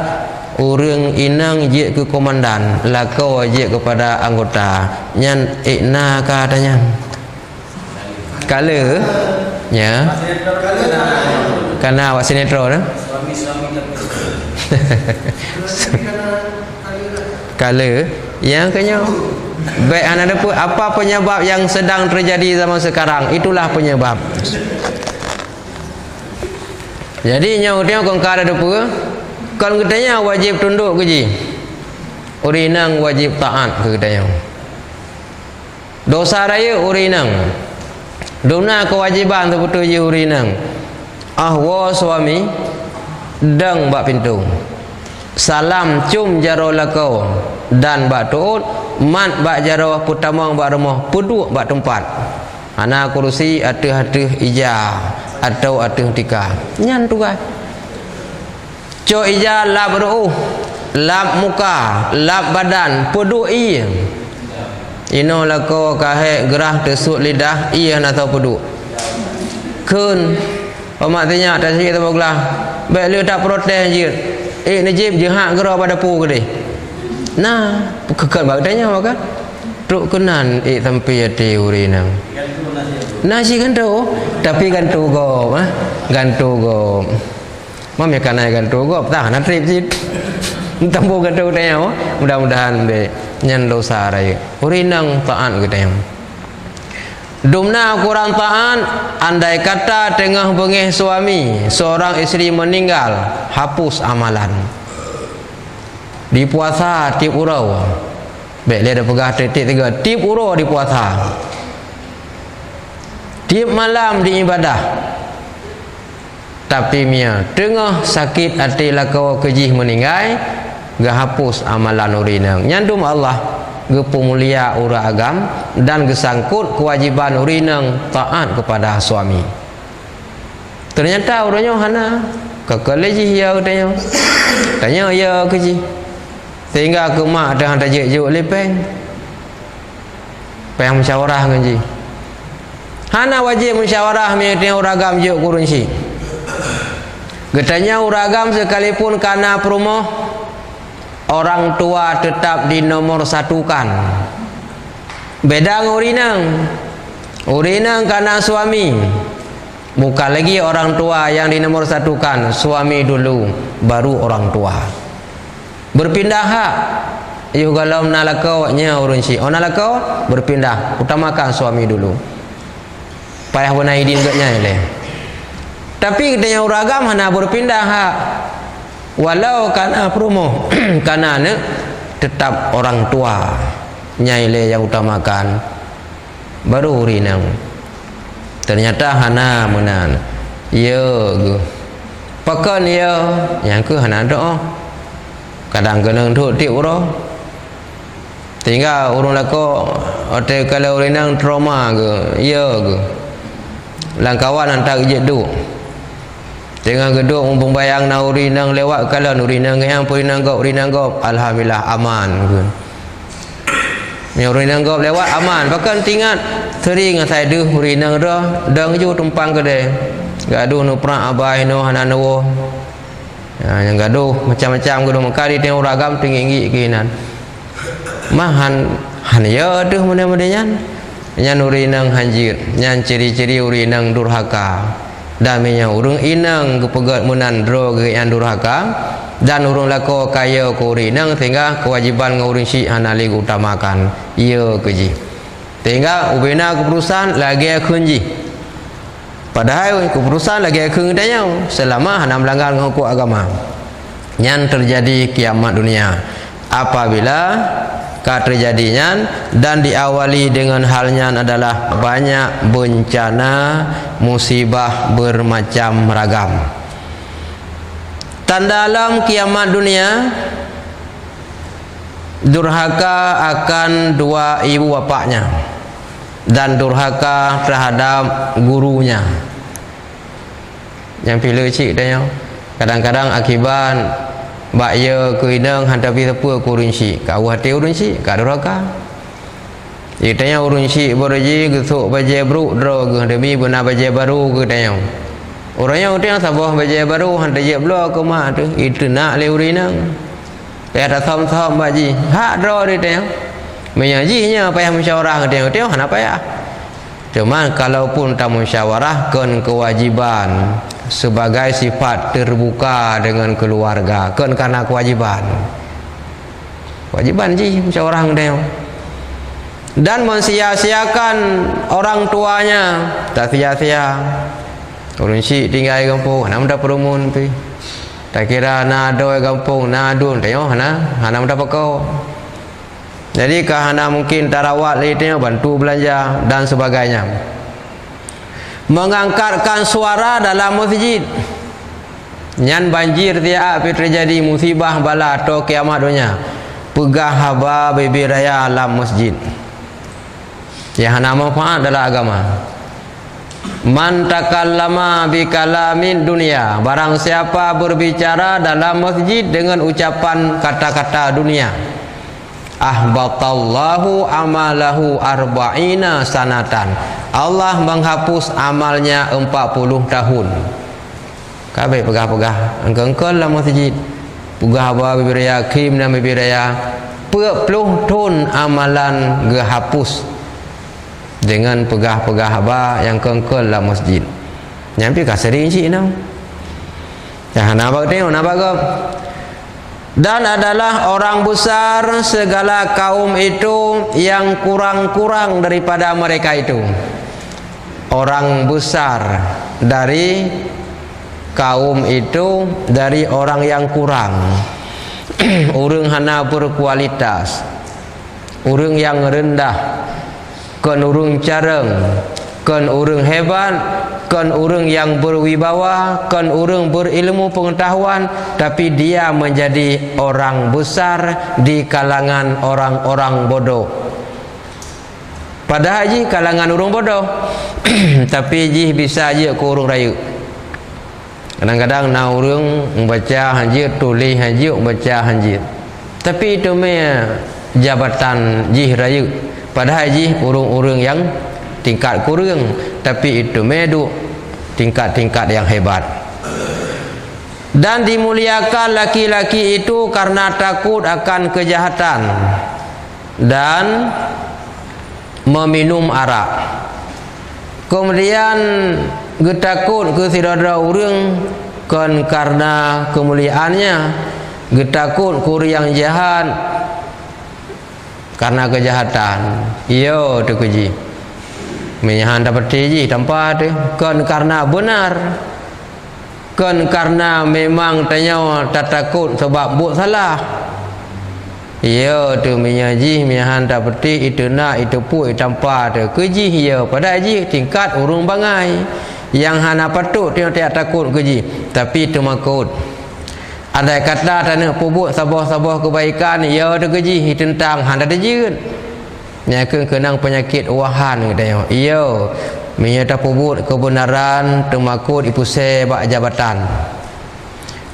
urang inang je ke komandan lakau je kepada anggota nyan ikna katanya kala nya kana wasinetro Suami-suami kala yang kenya baik anda pun apa penyebab yang sedang terjadi zaman sekarang itulah penyebab jadi nyau dia kong kada depa kalau katanya wajib tunduk ke ji urinang wajib taat ke katanya dosa raya urinang dona kewajiban tu betul je urinang ahwa suami dang bak pintu salam cum jaro lakau dan bak tuut mat bak jaro putamang bak rumah puduk bak tempat ana kursi ateh ija atau ateh tika nyan tu kan co ija lap ruh lap muka lap badan puduk iya ino lakau kahe gerah tesuk lidah iya na tahu puduk kun pemaktinya tak sikit baglah baik lu tak protes je najib je hak gerah pada pu ke deh nah kekan bagdanya kan truk kenan sampai ati urinang nasi kan tu tapi kan tu go gantu go mam ya kana gantu go tah na trip sit tambo gantu tanya mudah-mudahan be nyan dosa raya urinang taat ke tanya dumna kurang taat andai kata tengah bengih suami seorang isteri meninggal hapus amalan di puasa tip urau baik dia ada pegah titik 3 tip urau di puasa tip malam di ibadah tapi mia tengah sakit hati lakau kejih meninggal gak hapus amalan urinang nyandum Allah gepu mulia ura agam dan gesangkut kewajiban urinang taat kepada suami ternyata uranya hana kekeleji ya katanya tanya ya keji sehingga ke mak dah hantar juk lepeng payah musyawarah ngaji hana wajib musyawarah menyertai uragam juk kurunsi katanya uragam sekalipun kana perumah orang tua tetap di nomor satukan beda urinang kana suami bukan lagi orang tua yang di nomor satukan suami dulu baru orang tua berpindah hak Iyo kalau nalakau nya urun si. Oh nalakau berpindah, utamakan suami dulu. Payah benai din gatnya le. Tapi katanya uragam hana berpindah ha. Walau kana promo kana ne tetap orang tua nyai le yang utamakan baru urinang. Ternyata hana menan ya ke pakan ya yang ke hana doa kadang kena duk tiup roh tinggal urung lako hotel kalau renang trauma ke ya ke langkawan hantar je duk dengan geduk mumpung bayang na urinang lewat kalau urinang yang urinang gop alhamdulillah aman ke yang urinang gop lewat aman bahkan tinggal sering saya deh urinang dah dang ju tumpang ke deh gaduh nu pra abai nu hanano yang gaduh macam-macam gaduh makari tengok ragam tinggi kinan mahan ya deh mudah-mudahan nyan urinang hanjir nyan ciri-ciri urinang durhaka dan minyak urung inang kepegat menandro ke yang durhaka dan urung lako kaya ke urinang sehingga kewajiban ngurung syik hanali utamakan iya keji sehingga ubina keputusan lagi kunji padahal keputusan lagi kengdanya selama hana melanggar hukum agama yang terjadi kiamat dunia apabila terjadinya dan diawali dengan halnya adalah banyak bencana musibah bermacam ragam. Tanda alam kiamat dunia durhaka akan dua ibu bapaknya dan durhaka terhadap gurunya. Yang pilih cik dia kadang-kadang akibat bakya keinang hadapi tepu kurun syik kau hati urun syik kau durhaka itanya urun syik berji gesuk baju baru drog demi benar baju baru ke tanya orangnya udah sabah baju baru hantar je blok ke mak tu itu nak le urinang dia ada sam-sam baji hak drog dia tanya menyajinya payah musyawarah ke tanya hana payah cuma kalaupun tak musyawarah kan kewajiban sebagai sifat terbuka dengan keluarga kan karena kewajiban ji musyawarah ngdeo dan mensia-siakan orang tuanya tak sia-sia urun syik tinggal di kampung hana mendapat perumun pi tak kira nak ada di kampung nak adun tengok hana mendapat kau jadi kahana mungkin tarawat litnya bantu belanja dan sebagainya mengangkatkan suara dalam masjid nyan banjir tiap terjadi musibah bala atau kiamat dunia pegah haba bibi raya alam masjid yang hana manfaat dalam agama man takallama bi kalamin dunia barang siapa berbicara dalam masjid dengan ucapan kata-kata dunia ahbatallahu amalahu arba'ina sanatan Allah menghapus amalnya 40 tahun kabeh pegah-pegah engkau dalam masjid pegah ba bibiraya kim dan bibiraya 40 tahun amalan gehapus dengan pegah-pegah ba yang kengkel dalam masjid nyampi ka sering cik nau ya nampak tengok nampak ke dan adalah orang besar segala kaum itu yang kurang-kurang daripada mereka itu orang besar dari kaum itu dari orang yang kurang urang hana berkualitas urang yang rendah kan urang careng kan urang hebat kan urang yang berwibawa kan urang berilmu pengetahuan tapi dia menjadi orang besar di kalangan orang-orang bodoh padahal ji kalangan urang bodoh tapi ji bisa je ke urang rayu kadang-kadang na urang membaca hanjir tulis hanjir baca hanjir tapi itu jabatan ji rayu padahal ji urang-urang yang tingkat kurang tapi itu medu tingkat-tingkat yang hebat dan dimuliakan laki-laki itu karena takut akan kejahatan dan meminum arak kemudian getakut ke sidara urang kan karena kemuliaannya getakut ku yang jahat karena kejahatan iyo tu kuji menyahan dapat ji tanpa tu kan karena benar kan karena memang tanya tak takut sebab buat salah ya tu menyaji menyahan dapat itu nak itu pu tanpa tu kuji ya pada ji tingkat urung bangai yang hana patut tiada takut keji tapi temakut. Andai kata tanah pubuk sabah-sabah kebaikan ya ada keji tentang hana ada jeun. Nya kenang penyakit wahan katanya. Iya menyata pubuk kebenaran temakut ipuse bak jabatan.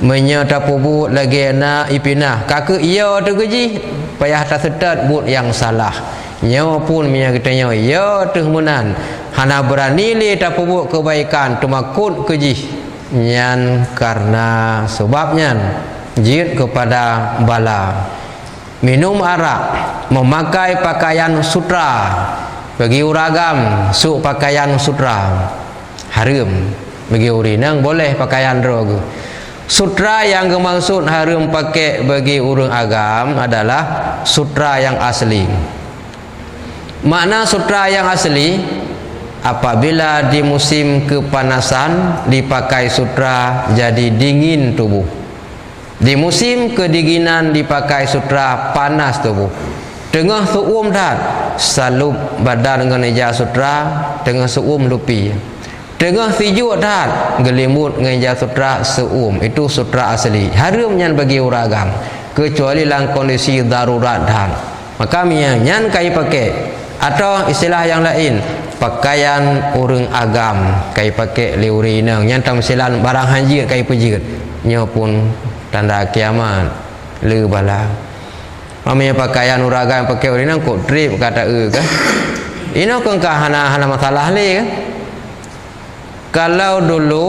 Menyata pubuk lagi na ipinah. Kakak iya ada keji payah tak sedat but yang salah. Nyawa pun minyak katanya ya tehmunan hana berani le tak pubuk kebaikan temakut keji nyan karena sebabnya jid kepada bala. Minum arak, memakai pakaian sutra bagi uragam su pakaian sutra haram bagi urinang boleh pakaian droga. Sutra yang bermaksud haram pakai bagi urang agam adalah sutra yang asli. Makna sutra yang asli apabila di musim kepanasan dipakai sutra jadi dingin tubuh. Di musim kedinginan dipakai sutra panas tubuh. Tengah suum dah salub badan dengan eja sutra tengah suum lupi. Tengah sejuk dah gelimut dengan eja sutra suum itu sutra asli. Haram nyan bagi uragam kecuali dalam kondisi darurat dah. Maka nyan kai pakai atau istilah yang lain pakaian urang agam kai pakai liurinang yang tamsilan barang hanjir kai pejit nya pun tanda kiamat le bala mamanya pakaian uragam pakai urinang kok drip kata kan ini kan hana masalah le kan. Kalau dulu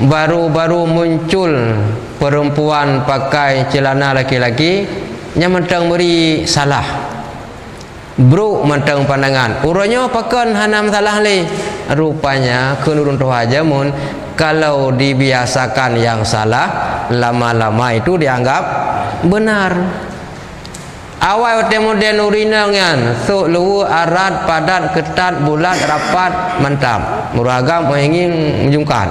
baru-baru muncul perempuan pakai celana laki-laki nya mentang beri salah bro mantang pandangan uranya pakan hanam salah le rupanya kenurun tu aja mun kalau dibiasakan yang salah lama-lama itu dianggap benar. Awal temoden urinangan so lu arat padat ketat bulat rapat mantap muragam ingin menjungkat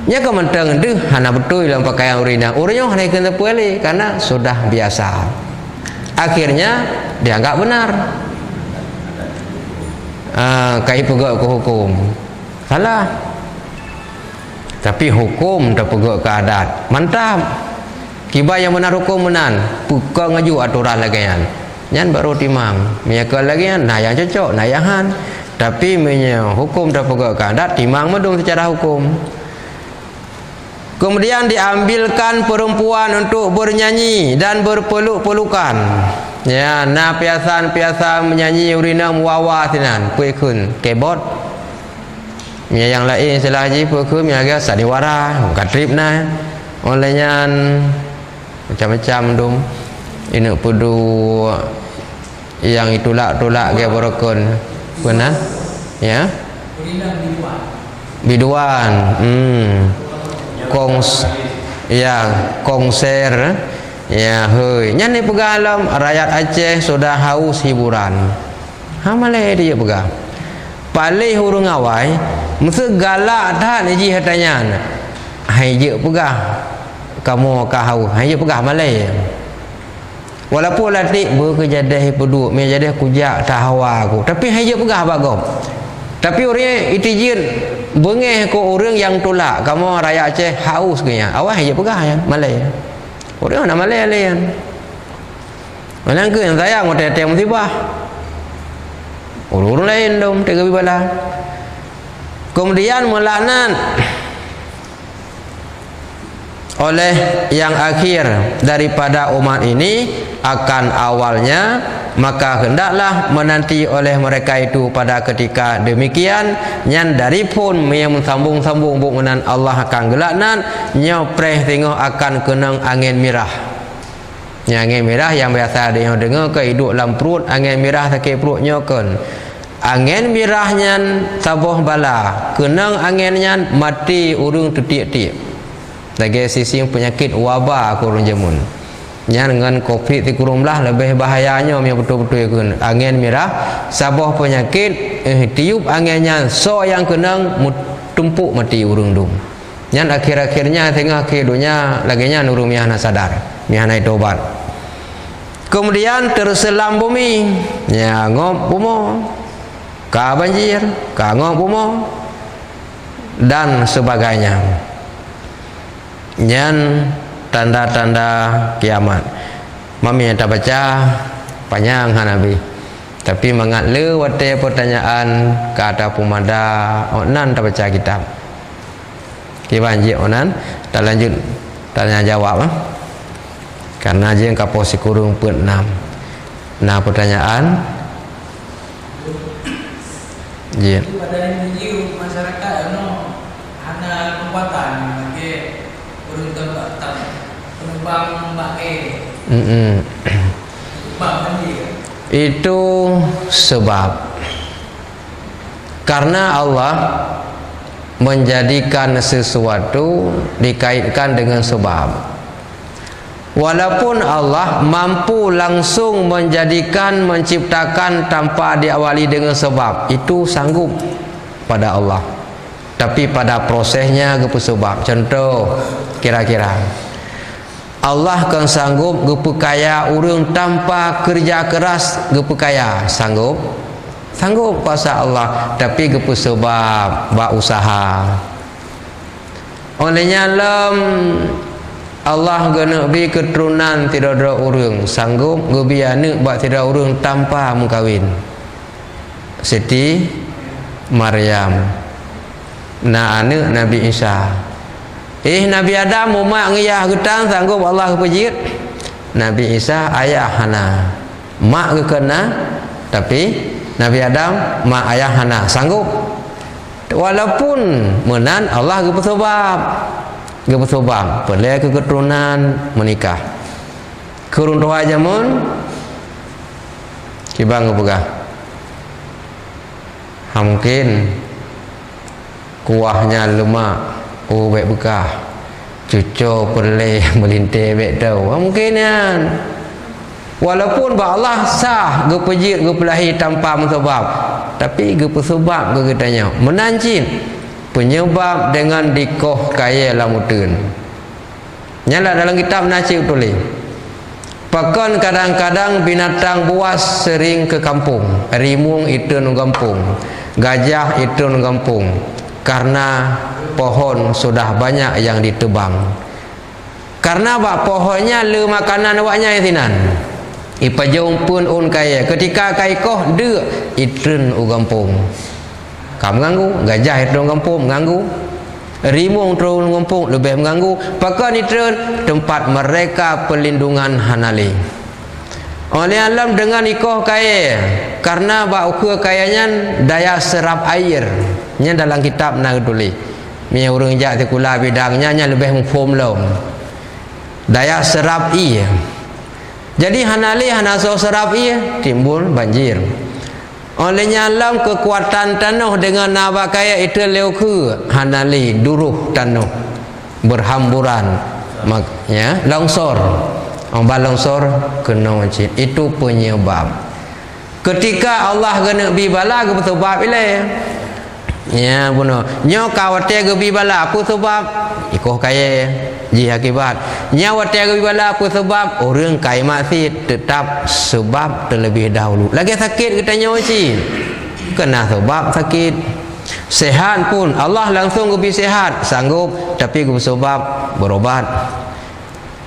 nya ke mantang deh hana betul dalam pakaian urinang uranya hana kena puali karena sudah biasa akhirnya dianggap benar. Kai pegak ke hukum salah tapi hukum tak pegak ke adat mantap kiba yang benar hukum menan buka ngaju aturan lagi nyan baru timang menyakal lagi nah yang cocok nah yang han tapi hukum tak pegak ke adat timang medung secara hukum. Kemudian diambilkan perempuan untuk bernyanyi dan berpeluk-pelukan. Ya, na piasan-piasan menyanyi urina muawa sinan, puikun, keyboard. Ya yang lain istilah haji puikun miaga sadiwara, katrip na. Olehnya macam-macam dum. Ini pudu yang itulak-tulak ke borokon. Benar? Ya. Biduan. Konser ya heuy nya ni pegalam rakyat Aceh sudah haus hiburan hamale dia pegah palih urang awai mesti galak dah ni hatanya hai je pegah kamu ka haus hai je pegah malai walaupun latik berkejadah peduk me jadah kujak tahawa aku tapi hai je pegah bagom tapi orang itijin bengeh ko orang yang tolak kamu raya Aceh haus kenya awak aja pegah ya Malay orang nak Malay lain mana ke yang sayang mau teteh musibah orang lain dong tega bibala kemudian melaknat oleh yang akhir daripada umat ini akan awalnya maka hendaklah menanti oleh mereka itu pada ketika demikian nyan dari pun yang sambung-sambung bukunan Allah akan gelaknan nyopreh tengok akan kenang angin mirah angin mirah yang biasa dia dengar ke hidup dalam perut angin mirah sakit perut nyokan angin mirahnya sabuh bala kenang anginnya mati urung tetik-tetik lagi sisi penyakit wabah kurun jamun nya dengan covid di kurumlah lebih bahayanya yang betul-betul kun angin mirah sabuh penyakit tiup anginnya so yang kenang tumpuk mati urung dum nya akhir-akhirnya tengah kehidupannya laginya nurung miah sadar miah naik tobat kemudian terselam bumi ya ngop bumo ka banjir ka ngop bumo dan sebagainya. Nyan tanda-tanda kiamat. Mami yang tak baca panjang Nabi. Tapi mangat le wate pertanyaan kata pumada onan tak baca kitab. Kibanji onan tak lanjut tanya jawab karena je kapo sikurung pun 6. Nah pertanyaan je pada individu masyarakat ada kekuatan bagi urung tempat penumpang baki. Itu sebab karena Allah menjadikan sesuatu dikaitkan dengan sebab. Walaupun Allah mampu langsung menjadikan, menciptakan tanpa diawali dengan sebab, itu sanggup pada Allah. Tapi pada prosesnya gepu sebab. Contoh kira-kira Allah kan sanggup gepu kaya urang tanpa kerja keras gepu kaya, sanggup? Sanggup kuasa Allah, tapi gepu sebab ba usaha. Olehnya Allah gena bi keturunan tidak ada urang, sanggup gebi anak ba tidak urang tanpa mengkawin. Siti Maryam. Nah anak Nabi Isa. Nabi Adam umat ngiyah getang sanggup Allah kepejit. Nabi Isa ayah Hana. Mak ke kena, tapi Nabi Adam mak ayah Hana sanggup. Walaupun menan Allah ke sebab. Ke sebab pelai ke keturunan menikah. Kurun doa jamun kibang ke pegah. Mungkin kuahnya lemak, baik bekah, cucu pelai melintir baik tahu. Mungkin kan. Walaupun Allah sah gepejit gepelahi tanpa sebab, tapi gepesebab gegetanya menancin penyebab dengan dikoh kaya lamutun. Nyala dalam kitab Nasib tulis. Pakon kadang-kadang binatang buas sering ke kampung. Rimung itu nang kampung, gajah itu nang kampung. Karena pohon sudah banyak yang ditebang. Karena bak pohonnya le makanan awaknya isinan. Ipa jauh pun un kaya. Ketika kai koh de itren u kampung. Kamu mengganggu, gajah itu kampung mengganggu. Rimung terus kampung lebih mengganggu. Pakan itren tempat mereka pelindungan hanali. Oleh alam dengan ikoh kaya. Karena bak ukur kayanya daya serap air. Nya dalam kitab nak tulis. Mi urang jak sekolah bidangnya nya lebih mengfom lom. Daya serap ia. Jadi hanali hanaso serap ia timbul banjir. Olehnya alam kekuatan tanah dengan naba kaya itu leuke hanali duruh tanah berhamburan maknya longsor. Ombak longsor kena wancit. Itu penyebab. Ketika Allah kena bibala ke sebab ile. Ya bunuh. Nyo kawate ke bibala apa sebab? Ikoh kaya ji akibat. Nyo wate ke bibala apa sebab? Orang kaya maksiat tetap sebab terlebih dahulu. Lagi sakit kita nyo ci. Kena sebab sakit. Sehat pun Allah langsung ke sehat, sanggup tapi ke sebab berobat.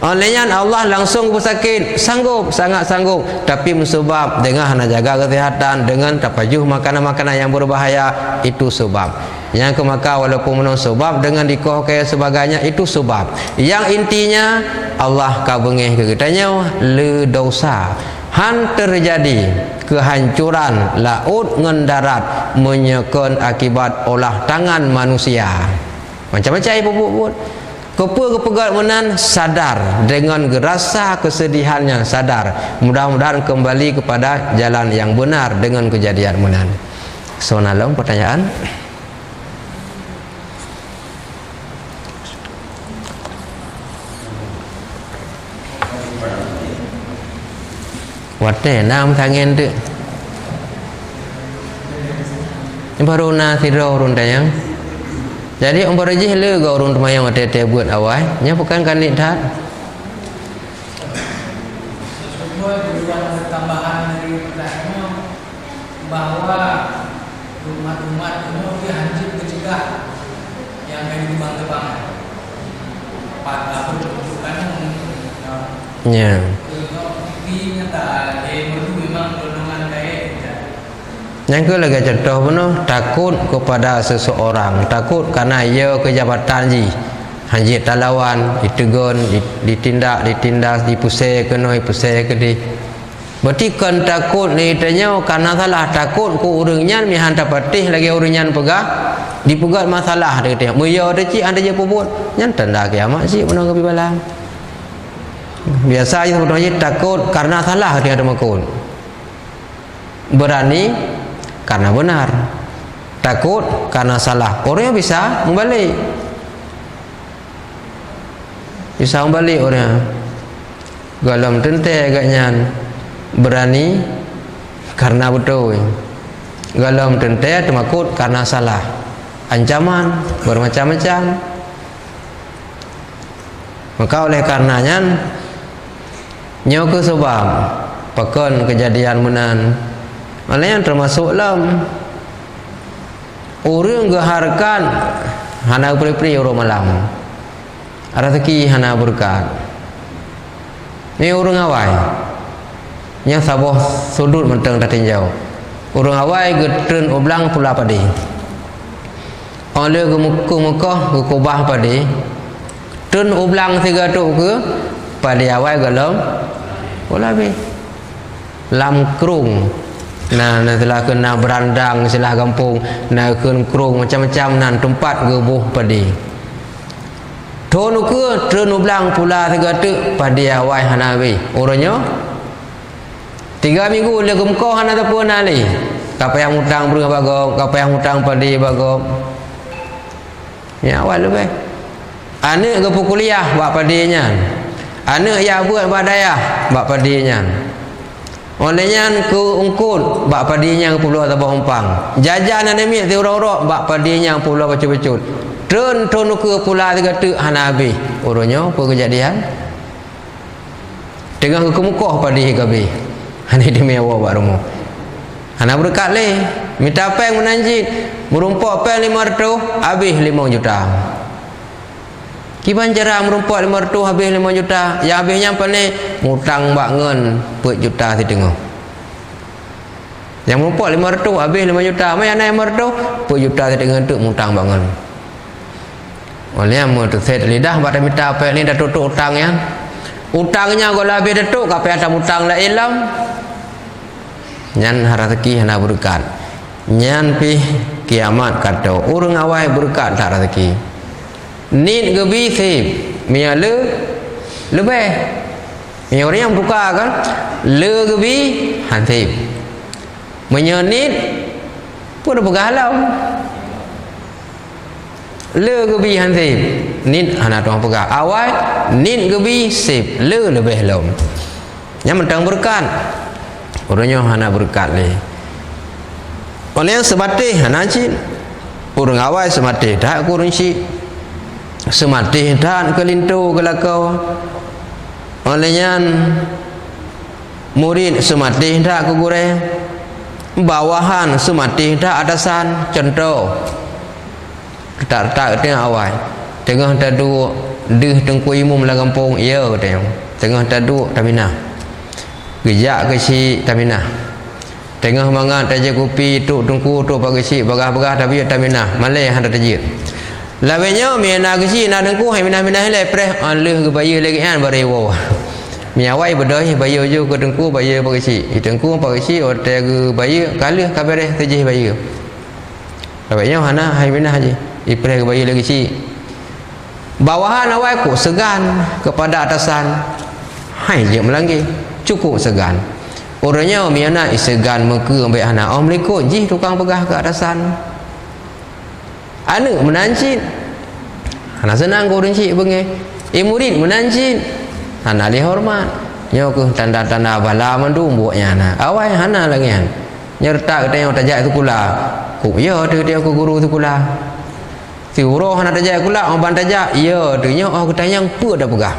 Olehnya Allah langsung bersakit, sanggup, sangat sanggup, tapi sebab dengan hana jaga kesehatan, dengan tapajuh makanan-makanan yang berbahaya, itu sebab. Yang kemaka walaupun menang sebab dengan dikoh kaya sebagainya, itu sebab. Yang intinya Allah kabengeh ke kitanya le dosa. Han terjadi kehancuran laut ngan darat menyekan akibat olah tangan manusia. Macam-macam ibu buat. Kepegat menan sadar dengan rasa kesedihannya sadar. Mudah-mudahan kembali kepada jalan yang benar dengan kejadian menan. Sonalong pertanyaan. Wate nam tangen tu. Ini baru na tidur urun tayang. Jadi umpar aja le ga urun tumayang wate buat awal. Nya bukan kan lihat. Semua juga tambahan dari pertanyaan bahwa rumah-rumah itu dia hancur kecegah yang main tebang-tebangan. Pada pertunjukan Ya. Ini nyata merdu memang golongan kayak Yang ke lagi contoh penuh takut kepada seseorang, takut karena ia kejabatan ji. Hanji talawan, ditegun, ditindas, dipusai kena, dipusai ke di. Berarti kan takut ni tanya karena salah takut ku urangnya mi hantar patih lagi urangnya pegah dipegat masalah dia tengok. Muya ada cik ada je puput. Nyan tanda kiamat cik menang ke balang. Biasa je sebenarnya takut karena salah dia ada makun. Berani karena benar. Takut karena salah. Orangnya bisa membalik. Bisa membalik orangnya. Galam tentai agaknya. Berani karena betul. Galam tentai temakut karena salah. Ancaman bermacam-macam. Maka oleh karenanya nyo ke sebab pekan kejadian menan. Oleh yang termasuk lam orang geharkan hana pri-pri orang malam. Rezeki hana berkat. Ni orang awai. Yang saboh sudut menteng tak tinjau. Orang awai getren oblang pula padi. Oleh ke muka ke kubah padi. Tun oblang tiga tuk ke padi awai galam pula be. Lam krung. Nah setelah kena berandang setelah kampung nak kun krung macam-macam nan tempat gebuh padi. Tun ke tun oblang pula tiga tuk padi awai hana be. Orangnya 3 minggu dia gemkoh hana tapun ali. Kapa yang hutang berapa bago, kapa yang hutang padi bago. Ya awal lebih. Anak ke kuliah buat padinya. Anak ya buat badaya buat padinya. Olehnya ke ungkut buat padinya ke pulau Tabah Umpang. Jajan ada mi ti urok-urok buat padinya pulau bacut-bacut. Tun ke pula 3 tek hana habis. Orangnya apa kejadian? Tengah ke mukoh padi gabi. Ini demi awak buat rumah. Anak berkat le. Minta peng menanjit. Merumpok peng 500. Habis 5 juta. Kiban cara merumpok 500 habis 5 juta. Yang habisnya apa ni? Ngutang bangun 4 juta di tengah. Yang merumpok 500 habis 5 juta. Mana yang 500? 4 juta di tengah tu ngutang bangun. Oleh yang tu set lidah pada minta peng ni dah tutup utangnya. Utangnya kalau habis datuk kapai ada utang la ilam. Nyan rezeki hana berkat. Nyan pi kiamat kata urang awai berkat tak rezeki. Nit gebi sip. Mia le lebih. Mia orang yang buka kan le gebi hansip. Menyenit pun ada bergalau. Le gebi hansip. Nit hana tuang pegah awal nit gebi sip le lebih lom yang mentang berkat orangnya hana berkat le oleh sematih hana cin orang awal sematih tak kurun si sematih tak kelintu kelakau olehnya murid sematih tak kegure bawahan sematih tak atasan contoh tak tengah awal tengah tadu deh tengku imum la kampung ya tengah tadu tamina gejak ke si tamina tengah mangat taja kopi tuk tengku tuk pagi si bagah-bagah tapi tamina malai handa taja lawenya mina ke si na tengku hai minah-minah le preh aleh ke bayi lagi an barewo miawai bedoi bayi ju ke tengku bayi pagi si tengku pagi si ote ke bayi kalih kabare taja bayi lawenya hana hai minah je ipreh ke bayi lagi si bawahan awak ku segan kepada atasan. Hai je melanggi cukup segan. Orangnya miana segan muka ambil anak. Oh melikut ji tukang pegah ke atasan. Anak menancit. Anak senang ku orang cik bengi. Murid menancit. Anak dia hormat. Nyo ke tanda-tanda bala mandu buatnya anak. Awai hana lagi kan. Nyerta kita yang tajak itu pula. Ku ya dia ku guru itu pula. Si uroh nak tajak kula orang tajak ya dunya oh kita yang apa dah pegah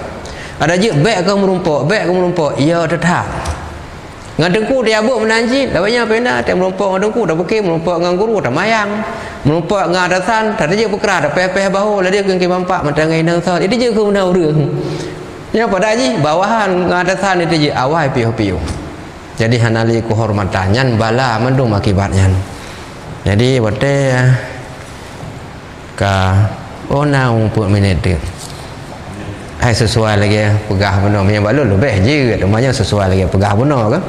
ada je baik ke merumpok ya tetap ngadengku dia abuk menanjit lawanya pena dia merumpok ngadengku dah pekir merumpok dengan guru dah mayang melumpat ngadasan tadi je perkara ada peh-peh bahu lah dia ke bampak matangai nang sa itu je ke menau reung nya pada ji bawahan ngadasan itu je awai piu-piu jadi hanali kehormatan nyan bala mendung akibatnya jadi wate ka naung pun minit tu ai sesuai lagi pegah benar punya balul lebih je namanya sesuai lagi pegah benar kan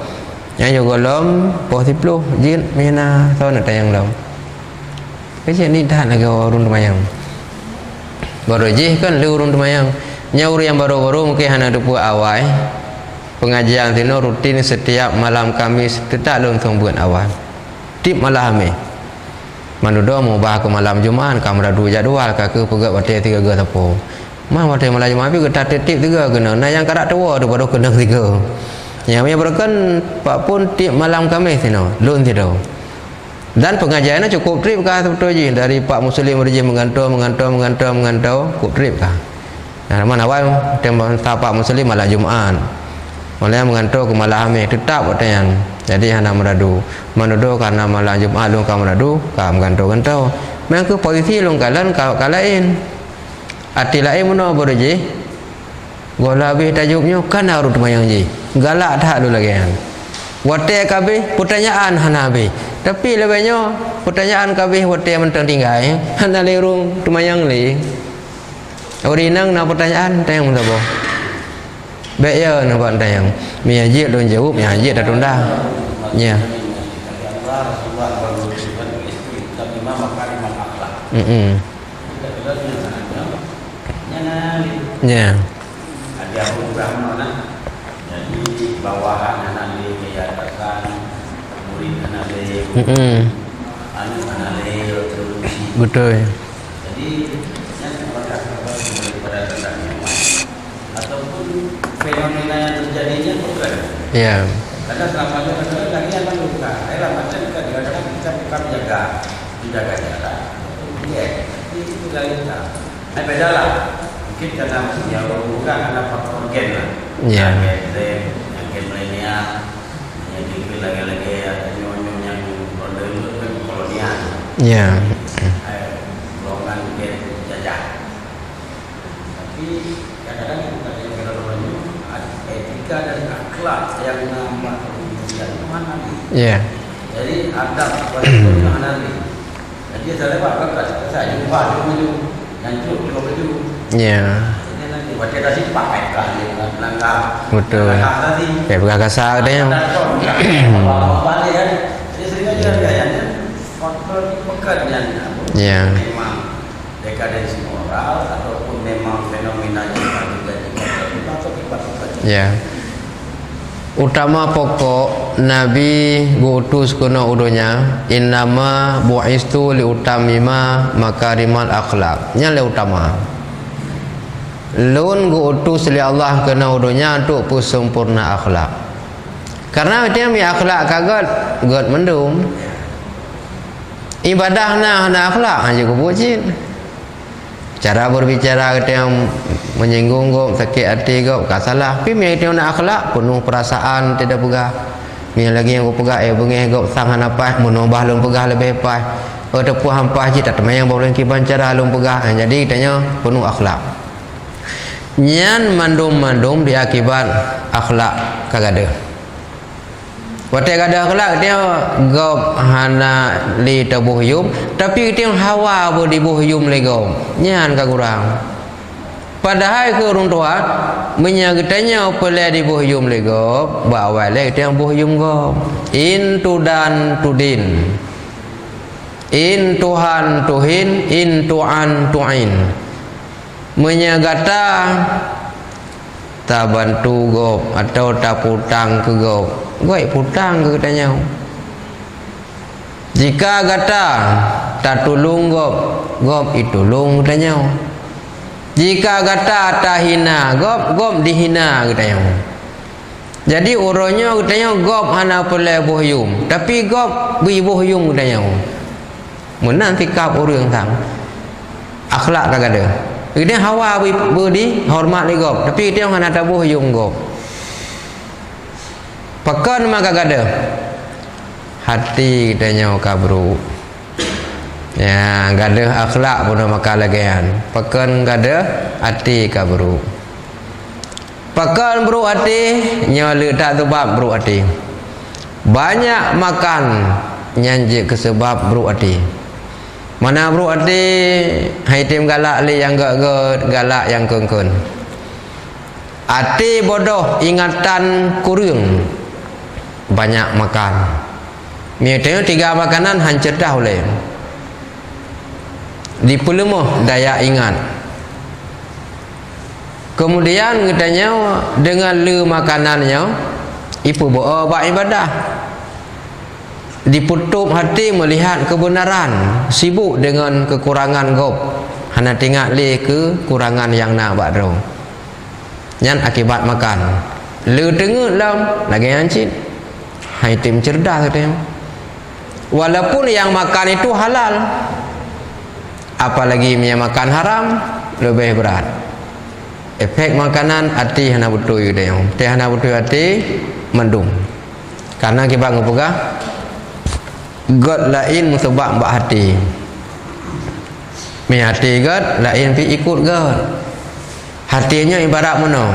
yang juga lom posiplo jin mina tahu nak tayang lom kecil ni dah lagi orang tumayang baru je kan lu orang tumayang nyaur yang baru-baru mungkin hana dupu awal pengajian tino rutin setiap malam Kamis tetap lu untuk buat awal tip malam ni manudo mau bah ke malam Jumaat kamera dua jadual ke pegat batai 3 ge tapo mah batai malam Jumaat pi ketat tip 3 kena nah yang karak tua tu baru kena 3 yang punya berkan pak pun tip malam Kamis tino lu tido dan pengajiannya cukup trip kah betul je dari Pak Muslim berje mengantau cukup trip kah nah mana awal tembak Pak Muslim malam Jumaat malam mengantau ke malam Khamis tetap bertanya jadi hana meradu manudo karena malam Jumaat lu ka meradu ka mengantau memang ke posisi lu kalan kalain ati lain mana berje gola habis tajuknya kan harus mayang je galak tak lu lagi kan wate kabeh pertanyaan hana habis tapi lebihnya pertanyaan kabeh wate mentang tinggal hana lerung tumayang li orinang na pertanyaan tayang mentabo baik ya nampak tayang mi ajit don jawab mi ajit dah tunda ya ya ada program mana jadi bawahan anak di yayasan murid anak di anak terus betul jadi yang daripada tentangnya ataupun fenomena yang terjadinya bukan ya karena selama ini lagi yang luka era macam kadang-kadang kita bukan menjaga jarak ya itu lain tak beda lah mungkin karena yang bukan karena faktor gen lah ya gen milenial yang dipilih lagi-lagi ada nyonya yang dulu kan kolonial ya golongan gen jajah tapi kadang-kadang yang bukan yang kolonial etika dan akhlak yang nama yang mana ya jadi adab pada mana ni jadi saya buat saya jumpa dulu yang tu baju ya ini nanti baca tadi pakai kan langkah betul kayak bekas kasar deh balik kan jadi sering aja gayanya faktor pekerjaan ya memang dekadensi moral ataupun memang fenomena yang terjadi atau akibat ya utama pokok Nabi guutus kuna udonya innama bu'istu liutamima makarimal akhlak nya le utama lun guutus li Allah kena udonya untuk sempurna akhlak karena dia mi akhlak kagat god mendung ibadah na akhlak hanya kubucin cara berbicara kita yang menyinggung gop sakit hati gop tak salah tapi mi dia nak akhlak penuh perasaan tidak pegah mi lagi yang pegah bengeh gop sang napas menobah lung pegah lebih pas tepuh hampas je tak temayang boleh kiban cara lung pegah jadi tanya penuh akhlak nyan mandum diakibat akhlak kagada Watai kada akhlak dia gop hana li tabuh yum tapi dia hawa bo di buh yum le gop nyan ka kurang padahal ke orang tua menyagetanya opele di buh yum le gop bawa le dia buh yum gop in tudan tudin in tuhan tuhin in tuan tuin menyagata tak bantu gop atau tak putang ke gop goi putang ke katanya jika kata tak tolong gop itulung katanya jika kata tak hina gop dihina katanya jadi orangnya katanya gop hana pole bohyum tapi gop bi bohyum katanya menang sikap orang sang akhlak tak ada dia hawa budi hormat li gop tapi dia hana tabuh yung gop pekan maka ada hati katanya kabru Ya, gaduh akhlak pun makan lagian. Pakan gaduh hati ka bro. Pakan bro hati nyala tak sebab bro hati. Banyak makan nyanjik ke sebab bro hati. Mana bro hati hai tim galak li yang galak yang kengkun. Hati bodoh ingatan kurang. Banyak makan. Misalnya 3 makanan hancur dah oleh. Dipelemah daya ingat. Kemudian katanya dengan le makanannya ipu buat ibadah. Diputup hati melihat kebenaran, sibuk dengan kekurangan gop. Hana tengok le kekurangan yang nak buat ro. Yang akibat makan. Le dengar lam lagi hancit. Hai tim cerdas katanya. Walaupun yang makan itu halal, apalagi yang makan haram lebih berat. Efek makanan hati hana betul dia. Teh hana betul hati mendung. Karena kita ngepegah God lain sebab mbak hati. Mi hati God lain pi ikut God. Hatinya ibarat mana?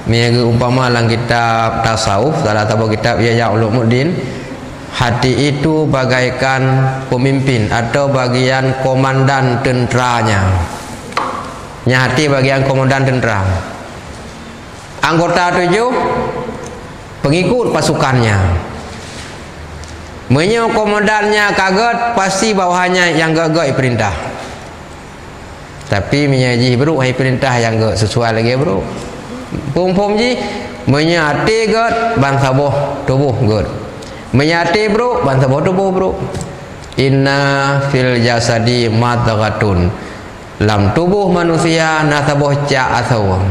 Mi umpama dalam kitab tasawuf, salah satu kitab Ihya Ulumuddin, hati itu bagaikan pemimpin atau bagian komandan tenteranya. Hati bagian komandan tentera. Anggota 7 pengikut pasukannya. Menyo komandannya kaget, pasti bawahannya yang gagak perintah. Tapi menyaji bro hai perintah yang gak sesuai lagi bro. Pum ji menyati gak bangsa boh tubuh gak. Menyati bro bangsa boh tubuh bro. Inna fil jasadi madghatun. Lam tubuh manusia nasaboh ca asawa.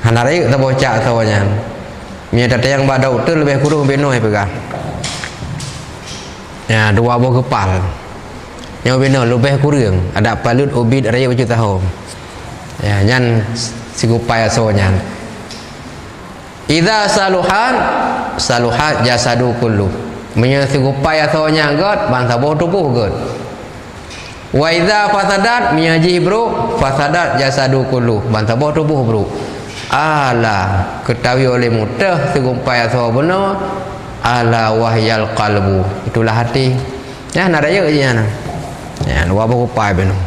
Hanari taboh ca asawanya. Mia tata yang badau tu lebih kurang benoi pegah. Ya, 2 buah kepal. Yang benoi lebih kurang. Ada palut ubid raya baju tahu. Ya, nyan sigupai asawanya. Idza saluhat jasadu kullu. Mia sigupai asawanya god bangsa boh tubuh god. Wa idza fasadat miyaji bro fasadat jasadu kullu. Bangsa boh tubuh bro. Ala ketahui oleh mudah segumpai asal benar. Ala wahyal qalbu, itulah hati. Ya naraya je ana. Ya dua buku benar.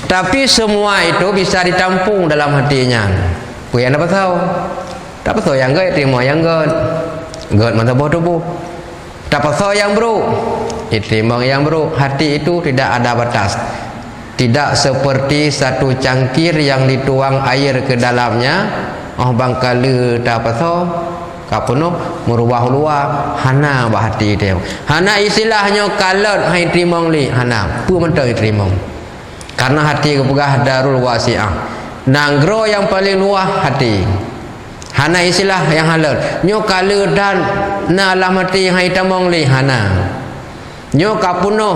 Tapi semua itu bisa ditampung dalam hatinya. Punya apa tahu? Tak tahu yang gak terima yang gak. Gak mata boh tubuh. Tak tahu yang bro. Terima yang bro. Hati itu tidak ada batas. Tidak seperti satu cangkir yang dituang air ke dalamnya. Oh bangkala tak pasal kapuno merubah luar hana bahati dia. Hana istilahnya kalat hai trimong li hana. Pu mentau trimong. Karena hati kepegah darul wasi'ah. Nanggro yang paling luah hati. Hana istilah yang halal. Nyo kala dan na alam hati hai tamong li hana. Nyo kapuno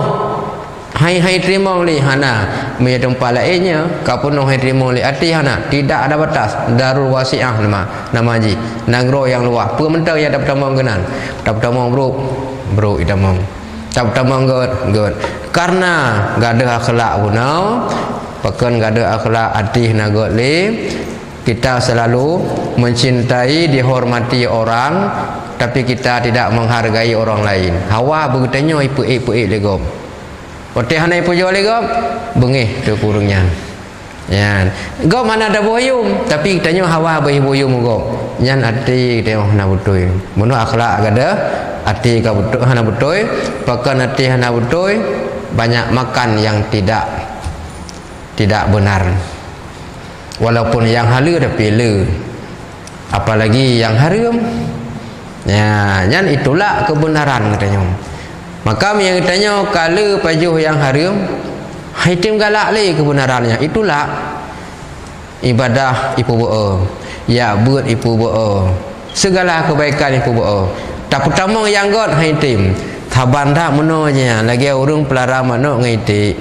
hai terima li hana me tempat lainnya kapuno hai terima li hati hana tidak ada batas darul wasi'ah nama ji nangro yang luas pu mentau ya dapat tamong kenan dapat tamong bro itamong dapat tamong god karena gak ada akhlak punau pakan gak ada akhlak hati na god li kita selalu mencintai dihormati orang tapi kita tidak menghargai orang lain. Hawa begitanya ipu-ipu legom. Oteh hanai pujo legom, bengih tu kurungnya. Ya, gom mana ada boyum, tapi kitanya hawa boyum gom. Nyan ati teh hana betul. Mun akhlak ada, ati ka betul hana betul, pakan ati hana betul, banyak makan yang tidak benar. Walaupun yang halal tapi le. Apalagi yang haram. Ya, nyan itulah kebenaran katanya. Maka yang katanya kalau pajuh yang haram, haitim galak le kebenarannya. Itulah ibadah ipu boa. Ya buat ipu boa. Segala kebaikan ipu boa. Tak pertama yang god haitim. Taban tak menonya lagi urung pelara mano ngaiti.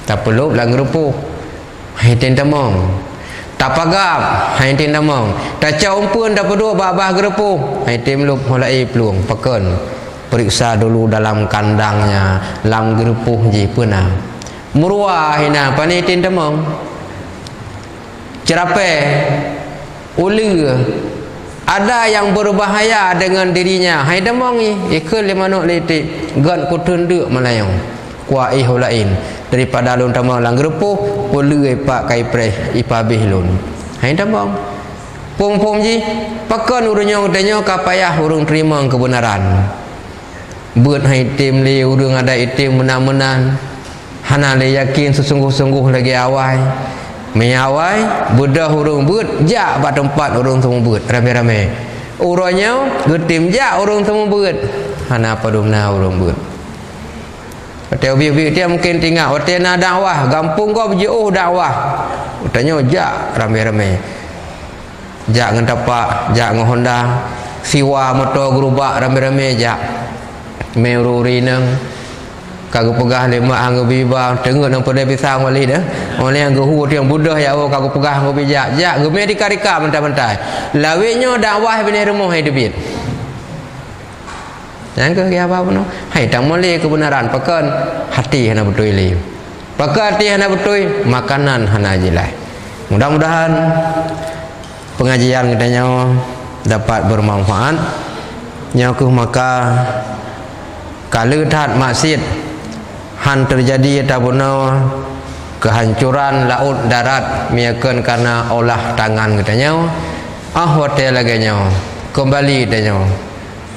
Tak perlu lang rupu. Haitim tamong. tapagap hai tin damong taca umpun dapat dua babah gerepuh hai tim lup mulai peluang peken periksa dulu dalam kandangnya lam gerepuh ji puna murwa hina pani tin damong cerape ulu ada yang berbahaya dengan dirinya hai damong ikut limanuk litik gan kutunduk melayang kuah ihulain daripada lun tamang lang gerepuh pului pak kai preh ipabih lun hai damong pung ji pakan urang tanya kapayah urang terima kebenaran beut hai tim li urang ada itim menang-menang hana le yakin sesungguh-sungguh lagi awai menyawai bedah urang beut jak ba tempat urang temu beut rame-rame urangnya getim jak urang temu beut hana padumna urang beut hotel biu-biu dia mungkin tinggal hotel na dakwah gampung kau jauh dakwah tanya jak rame-rame jak ngan tapak jak ngan Honda siwa motor gerubak rame-rame jak meruri nang kagu pegah lima anggo biba tengok nang pada pisang wali dah oleh anggo hu tiang budah ya kagu pegah anggo bijak jak ge me dikarika mentai-mentai lawenya dakwah bini rumah hidupit jangan ke apa pun hai tang moleh kebenaran pakan hati hana betul li pakan hati hana betul makanan hana jilai mudah-mudahan pengajian kita dapat bermanfaat nyakuh maka kalau tat maksiat han terjadi tabuna kehancuran laut darat miakan karena olah tangan kita hotel lagi kembali kita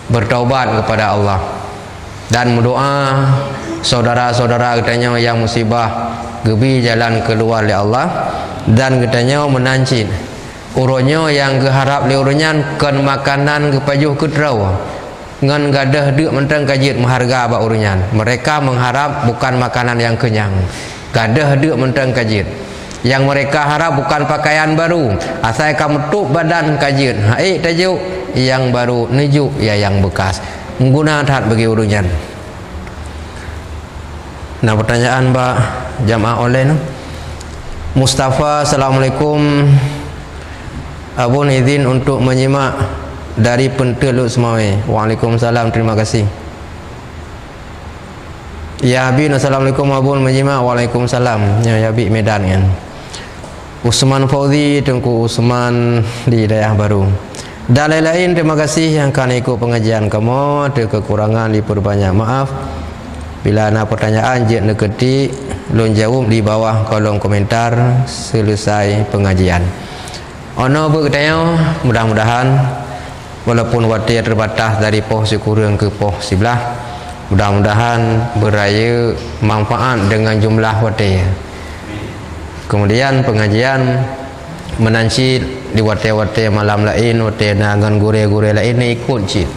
bertaubat kepada Allah dan berdoa saudara-saudara kita yang musibah gebi jalan keluar oleh Allah dan kita menancin urunnya yang keharap le urunyan kan makanan kepajuh ketrau ngan gadah deuk mentang kajit mengharga ba urunyan mereka mengharap bukan makanan yang kenyang gadah deuk mentang kajit yang mereka harap bukan pakaian baru asal kamu tutup badan kajit hai tajuk yang baru nuju ya yang bekas menggunakan hat bagi urunyan. Nah pertanyaan Mbak jamaah online Mustafa, Assalamualaikum, abun izin untuk menyimak dari Penteluk Semawe. Waalaikumsalam, terima kasih. Ya Habib, Assalamualaikum, abun menyimak. Waalaikumsalam. Ya Habib Medan kan. Usman Fauzi, Tengku Usman di daerah baru. Dan lain-lain, terima kasih yang akan ikut pengajian kamu. Ada kekurangan diperbanyak maaf. Bila ada pertanyaan jik neketi lun jawab di bawah kolom komentar selesai pengajian. Ono berkatanya mudah-mudahan walaupun waktu terbatas dari poh sekurang ke poh sebelah, mudah-mudahan beraya manfaat dengan jumlah waktu. Kemudian pengajian menanci di waktu-waktu malam lain, waktu nangan gure-gure lain ikut cik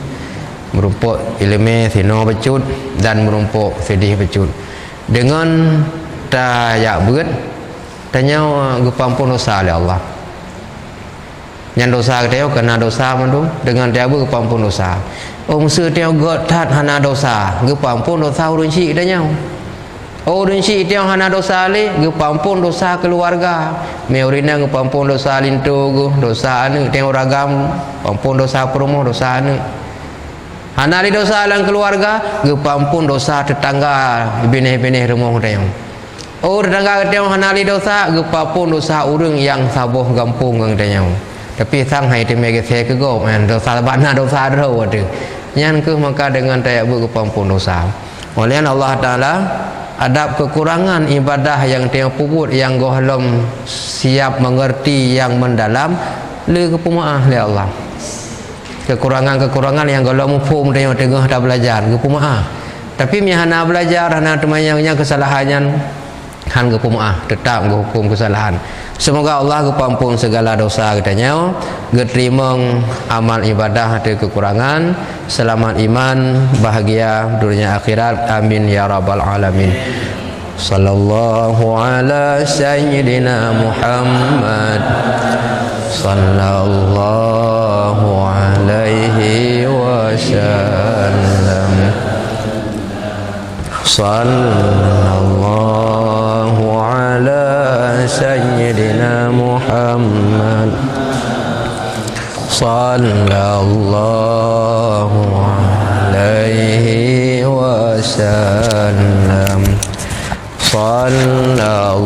merumpuk ilmu sino becut dan merumpuk sedih becut dengan tayak berat tanya gepampun dosa oleh Allah yang dosa dia kena dosa mandu dengan dia gepampun dosa musuh dia got tat hana dosa gepampun dosa urun cik tanya urun cik dia hana dosa le gepampun dosa keluarga meurina gepampun dosa lintu dosa anu dia ragam pampun dosa perumoh dosa anu hanali dosa dalam keluarga gepampun dosa tetangga benih-benih rumah dia tetangga dia hanali dosa gepampun dosa urang yang sabuh gampung dia tapi sang hai dia mega saya ke go dosa bana dosa ro ada nyan ke maka dengan tayak gepampun dosa oleh Allah Taala adab kekurangan ibadah yang dia puput yang gohlom siap mengerti yang mendalam le kepemaah oleh Allah kekurangan-kekurangan yang kalau mufhum dia tengah dah belajar gepumaah tapi mihana belajar hana temannya kesalahannya han gepumaah tetap hukum kesalahan. Semoga Allah gepampun segala dosa katanya geterima amal ibadah ada kekurangan selamat iman bahagia dunia akhirat amin ya rabbal alamin. Sallallahu ala sayyidina Muhammad sallallahu alaihi wasallam sallallahu ala sayyidina Muhammad Muhammad sallallahu alaihi wasallam. Sallallahu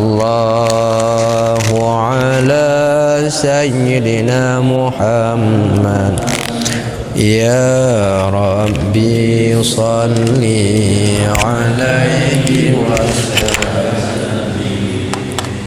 ala sayyidina Muhammad. Ya Rabbi salli alaihi wasallam.